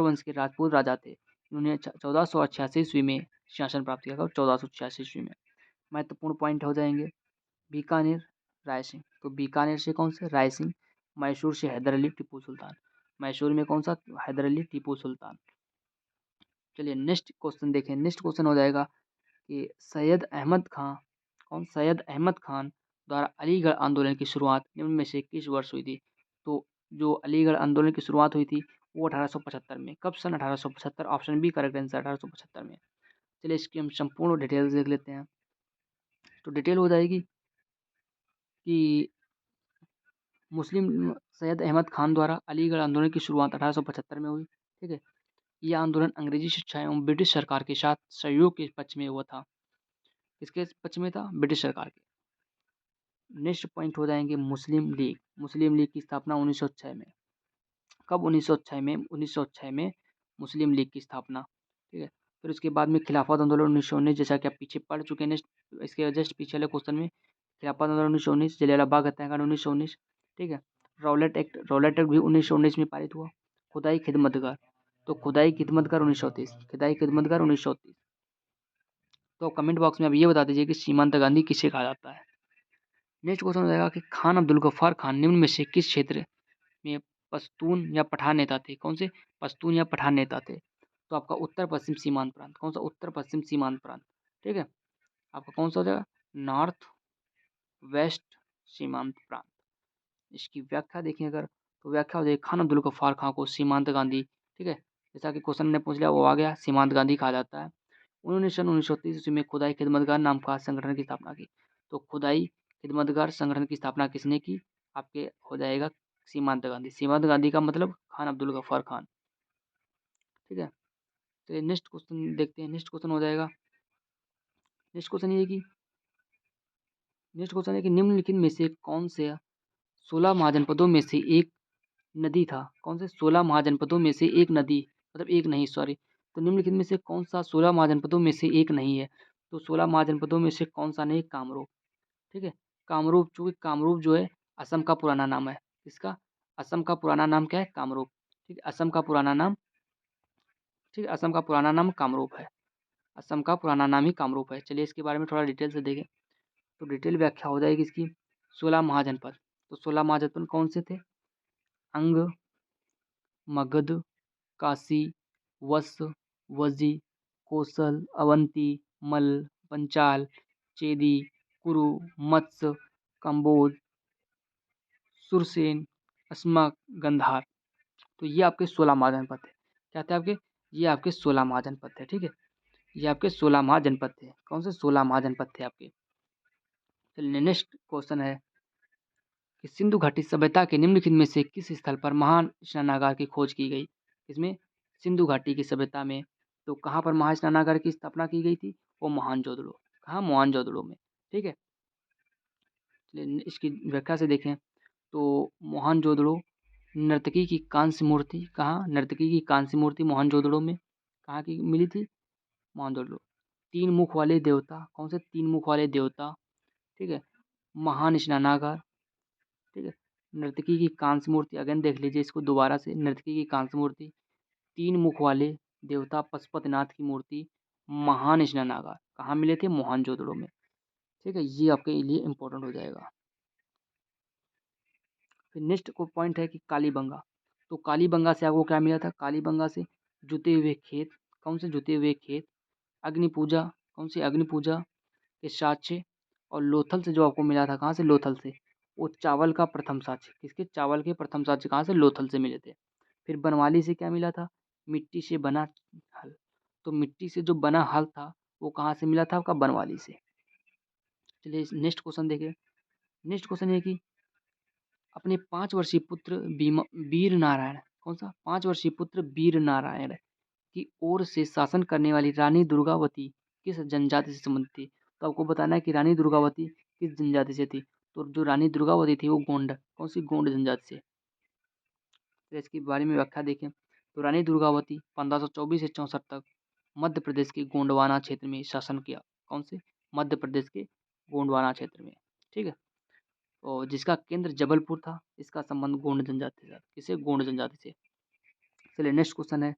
वंश के राजपूत राजा थे। उन्होंने 1488 ईस्वी में शासन प्राप्त किया था। 1486 ईस्वी में। महत्वपूर्ण पॉइंट हो जाएंगे। बीकानेर, रायसिंह। तो बीकानेर से कौन से? रायसिंह। मैसूर से हैदर अली टीपू सुल्तान। मैसूर में कौन सा? हैदर अली टीपू सुल्तान। चलिए नेक्स्ट क्वेश्चन देखें। नेक्स्ट क्वेश्चन हो जाएगा कि सैयद अहमद खां, कौन? सैयद अहमद खान द्वारा अलीगढ़ आंदोलन की शुरुआत निम्न में से किस वर्ष हुई थी? तो जो अलीगढ़ आंदोलन की शुरुआत हुई थी वो 1875 में। कब? सन 1875। ऑप्शन बी करेक्ट आंसर, 1875 में। चलिए इसकी हम संपूर्ण डिटेल्स देख लेते हैं। तो डिटेल हो जाएगी कि मुस्लिम सैयद अहमद खान द्वारा अलीगढ़ आंदोलन की शुरुआत 1875 में हुई। ठीक है, यह आंदोलन अंग्रेजी शिक्षा एवं ब्रिटिश सरकार के साथ सहयोग के पक्ष में हुआ था। किसके पक्ष में था? ब्रिटिश सरकार के। नेक्स्ट पॉइंट हो जाएंगे मुस्लिम लीग। मुस्लिम लीग की स्थापना 1906 में। कब? 1906 में। 1906 में मुस्लिम लीग की स्थापना। ठीक है, फिर उसके बाद में खिलाफत आंदोलन 1919, जैसा कि आप पीछे पढ़ चुके हैं। नेक्स्ट इसके जस्ट पीछे वाले क्वेश्चन में खिलाफत आंदोलन 1919, जलियांवाला बाग हत्याकांड 1919। ठीक है, रौलट एक्ट भी 1919 में पारित हुआ। खुदाई खिदमतगर, तो खुदाई खिदमतगर 1930। खुदाई खिदमतगर 1930। तो कमेंट बॉक्स में आप ये बता दीजिए कि सीमांत गांधी किसे कहा जाता है। नेक्स्ट क्वेश्चन हो जाएगा कि खान अब्दुल गफ्फार खान निम्न में से किस क्षेत्र में पश्तून या पठान नेता थे? कौन से? पश्तून या पठान नेता थे। तो आपका उत्तर पश्चिम सीमांत प्रांत। कौन सा? उत्तर पश्चिम सीमांत प्रांत। ठीक है, आपका कौन सा हो जाएगा? नॉर्थ वेस्ट सीमांत प्रांत। इसकी व्याख्या देखें अगर, तो व्याख्या हो जाएगी खान अब्दुल गफ्फार खान को सीमांत गांधी, ठीक है, जैसा कि क्वेश्चन ने पूछ लिया वो आ गया, सीमांत गांधी कहा जाता है। उन्होंने सन 1930 ईस्वी में खुदाई खिदमतगार नाम का संगठन की स्थापना की। तो खुदाई खिदमतगार संगठन की स्थापना किसने की? आपके हो जाएगा सीमांत गांधी। सीमांत गांधी का मतलब खान अब्दुल गफ्फार खान। ठीक है, चलिए नेक्स्ट क्वेश्चन देखते हैं। नेक्स्ट क्वेश्चन हो जाएगा, नेक्स्ट क्वेश्चन ये है कि निम्नलिखित में से कौन से 16 महाजनपदों में से एक नदी था? कौन से? 16 महाजनपदों में से एक नदी, मतलब एक नहीं, सॉरी। तो निम्नलिखित में से कौन सा 16 महाजनपदों में से एक नहीं है? तो 16 महाजनपदों में से कौन सा नहीं? कामरूप। ठीक है, कामरूप, चूंकि कामरूप जो है असम का पुराना नाम है। इसका असम का पुराना नाम क्या है? कामरूप। ठीक है, असम का पुराना नाम, ठीक है, असम का पुराना नाम कामरूप है। असम का पुराना नाम ही कामरूप है। चलिए इसके बारे में थोड़ा डिटेल से देखें। तो डिटेल व्याख्या हो जाएगी इसकी। 16 महाजनपद, तो 16 महाजनपद कौन से थे? अंग, मगध, काशी, वत्स, वजी, कौशल, अवंती, मल, पंचाल, चेदी, कुरु, मत्स्य, कंबोज, सुरसेन, अस्मा, गंधार। तो ये आपके 16 महाजनपद थे। क्या थे आपके? ये आपके 16 महाजनपद थे। ठीक है, ये आपके 16 महाजनपद थे। कौन से? 16 महाजनपद थे आपके। चलिए नेक्स्ट क्वेश्चन है कि सिंधु घाटी सभ्यता के निम्नलिखित में से किस स्थल पर महान स्नानागार की खोज की गई? इसमें सिंधु घाटी की सभ्यता में तो कहाँ पर महा स्नानागार की स्थापना की गई थी? वो मोहनजोदड़ो। कहाँ? मोहनजोदड़ो में। ठीक है, चलिए इसकी व्याख्या से देखें तो मोहनजोदड़ो नर्तकी की कांस्य मूर्ति। कहाँ? नर्तकी की कांस्य मूर्ति मोहनजोदड़ो में कहाँ की मिली थी? मोहनजोदड़ो। 3 मुख वाले देवता। कौन से? 3 मुख वाले देवता। ठीक है, महान स्नानागार। ठीक है, नर्तकी की कांस्य मूर्ति। अगेन देख लीजिए इसको दोबारा से। नर्तकी की कांस्य मूर्ति, 3 मुख वाले देवता पशुपतिनाथ की मूर्ति, महान स्नानागार। कहाँ मिले थे? मोहनजोदड़ो में। ठीक है, ये आपके लिए इंपॉर्टेंट हो जाएगा। फिर नेक्स्ट को पॉइंट है कि कालीबंगा। तो कालीबंगा से आपको क्या मिला था? कालीबंगा से जुते हुए खेत। कौन से? जुते हुए खेत। अग्नि पूजा। कौन सी? अग्नि पूजा के साक्ष्य। और लोथल से जो आपको मिला था, कहाँ से? लोथल से। वो चावल का प्रथम साक्ष्य। किसके? चावल के प्रथम साक्ष्य कहाँ से? लोथल से मिले थे। फिर बनवाली से क्या मिला था? मिट्टी से बना हल। तो मिट्टी से जो बना हल था वो कहाँ से मिला था? आपका बनवाली से। चलिए नेक्स्ट क्वेश्चन देखिए। नेक्स्ट क्वेश्चन है कि अपने 5 वर्षीय पुत्र वीर नारायण। कौन सा? 5 वर्षीय पुत्र वीर नारायण की ओर से शासन करने वाली रानी दुर्गावती किस जनजाति से संबंधित थी? तो आपको बताना है कि रानी दुर्गावती किस जनजाति से थी। तो जो रानी दुर्गावती थी वो गोंड। कौन सी? गोंड जनजाति से। तो इसके बारे में व्याख्या देखें तो रानी दुर्गावती 1524 से 64 तक मध्य प्रदेश के गोंडवाना क्षेत्र में शासन किया। कौन से? मध्य प्रदेश के गोंडवाना क्षेत्र में। ठीक है, और जिसका केंद्र जबलपुर था। इसका संबंध गोंड जनजाति से। किसे? गोंड जनजाति से। चलिए नेक्स्ट क्वेश्चन है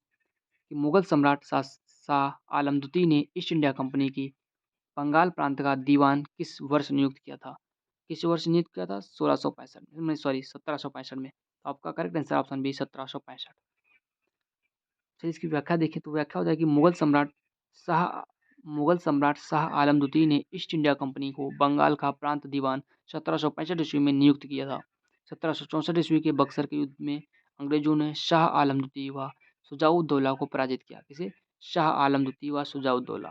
कि मुगल सम्राट शाह आलम द्वितीय ने ईस्ट इंडिया कंपनी की बंगाल प्रांत का दीवान किस वर्ष नियुक्त किया था? किस वर्ष नियुक्त किया था? 1665 में, सॉरी 1765 में। तो आपका करेक्ट आंसर ऑप्शन बी 1765। चलिए इसकी व्याख्या देखें तो व्याख्या हो जाएगी मुगल सम्राट शाह आलम द्वितीय ने ईस्ट इंडिया कंपनी को बंगाल का प्रांत दीवान 1765 ईस्वी में नियुक्त किया था। 1764 ईस्वी के बक्सर के युद्ध में अंग्रेजों ने शाह आलम द्वितीय व शुजाउद्दौला को पराजित किया। किसे? शाह आलम द्वितीय व शुजाउद्दौला।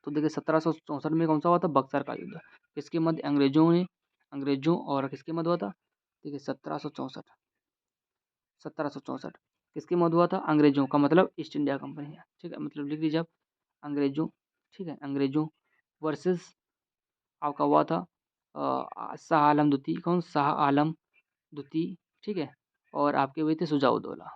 तो देखिए 1764 में कौन सा हुआ था? बक्सर का युद्ध। किसके मध्य? अंग्रेजों और किसके मध्य हुआ था? देखिए 1764 किसके मध्य हुआ था? अंग्रेजों का मतलब ईस्ट इंडिया कंपनी है। ठीक है, मतलब लिख लीजिए आप अंग्रेजों। ठीक है, अंग्रेजों वर्सेस आपका हुआ था शाह आलम द्वितीय। कौन? शाह आलम द्वितीय। ठीक है, और आपके हुए थे शुजाउद्दौला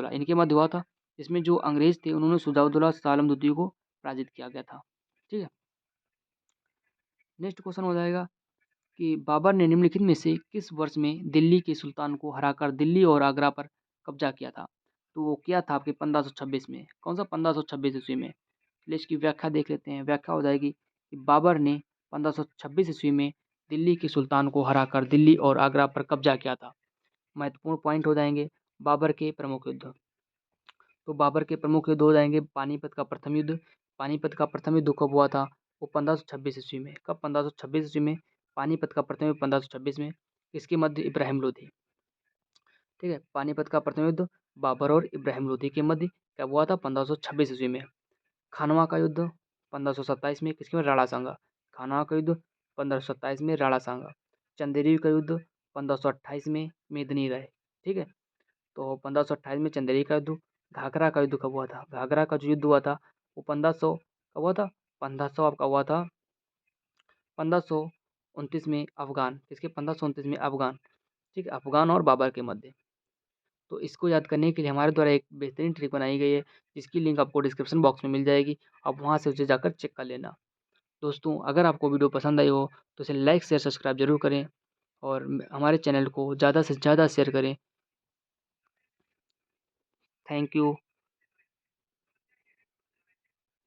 इनके मध्य हुआ था। इसमें जो अंग्रेज थे उन्होंने शुजाउद्दौला शाह आलम द्वितीय को पराजित किया गया था। ठीक है, नेक्स्ट क्वेश्चन हो जाएगा कि बाबर ने निम्नलिखित में से किस वर्ष में दिल्ली के सुल्तान को हराकर दिल्ली और आगरा पर कब्जा किया था? तो वो किया था आपके 1526 में। कौन सा? 1526 ईस्वी में। चलिए इसकी व्याख्या देख लेते हैं। व्याख्या हो जाएगी कि बाबर ने 1526 ईस्वी में दिल्ली के सुल्तान को हराकर दिल्ली और आगरा पर कब्जा किया था। महत्वपूर्ण पॉइंट हो जाएंगे बाबर के प्रमुख युद्ध। तो बाबर के प्रमुख युद्ध हो जाएंगे पानीपत का प्रथम युद्ध। पानीपत का प्रथम युद्ध कब हुआ था? वो 1526 ईस्वी में। कब? 1526 ईस्वी में पानीपत का प्रथम युद्ध 1526 में। इसके मध्य इब्राहिम लोधी। ठीक है, पानीपत का प्रथम युद्ध बाबर और इब्राहिम लोधी के मध्य कब हुआ था? 1526 ईस्वी में। खानवा का युद्ध 1527 में। किसके में? राणा सांगा। खानवा का युद्ध 1527 में राणा सांगा। चंदेरी का युद्ध 1528 में मेदिनी राय। ठीक है, तो 1528 में चंदेरी का युद्ध। घाघरा का युद्ध कब हुआ था? घाघरा का जो युद्ध हुआ था वो 1500 कब हुआ था? 1500 आपका हुआ था 1529 में अफगान। किसके? 1529 में अफगान। ठीक है, अफगान और बाबर के मध्य। तो इसको याद करने के लिए हमारे द्वारा एक बेहतरीन ट्रिक बनाई गई है जिसकी लिंक आपको डिस्क्रिप्शन बॉक्स में मिल जाएगी। आप वहाँ से उसे जाकर चेक कर लेना। दोस्तों अगर आपको वीडियो पसंद आई हो तो इसे लाइक शेयर सब्सक्राइब जरूर करें और हमारे चैनल को ज़्यादा से ज़्यादा शेयर करें। Thank you.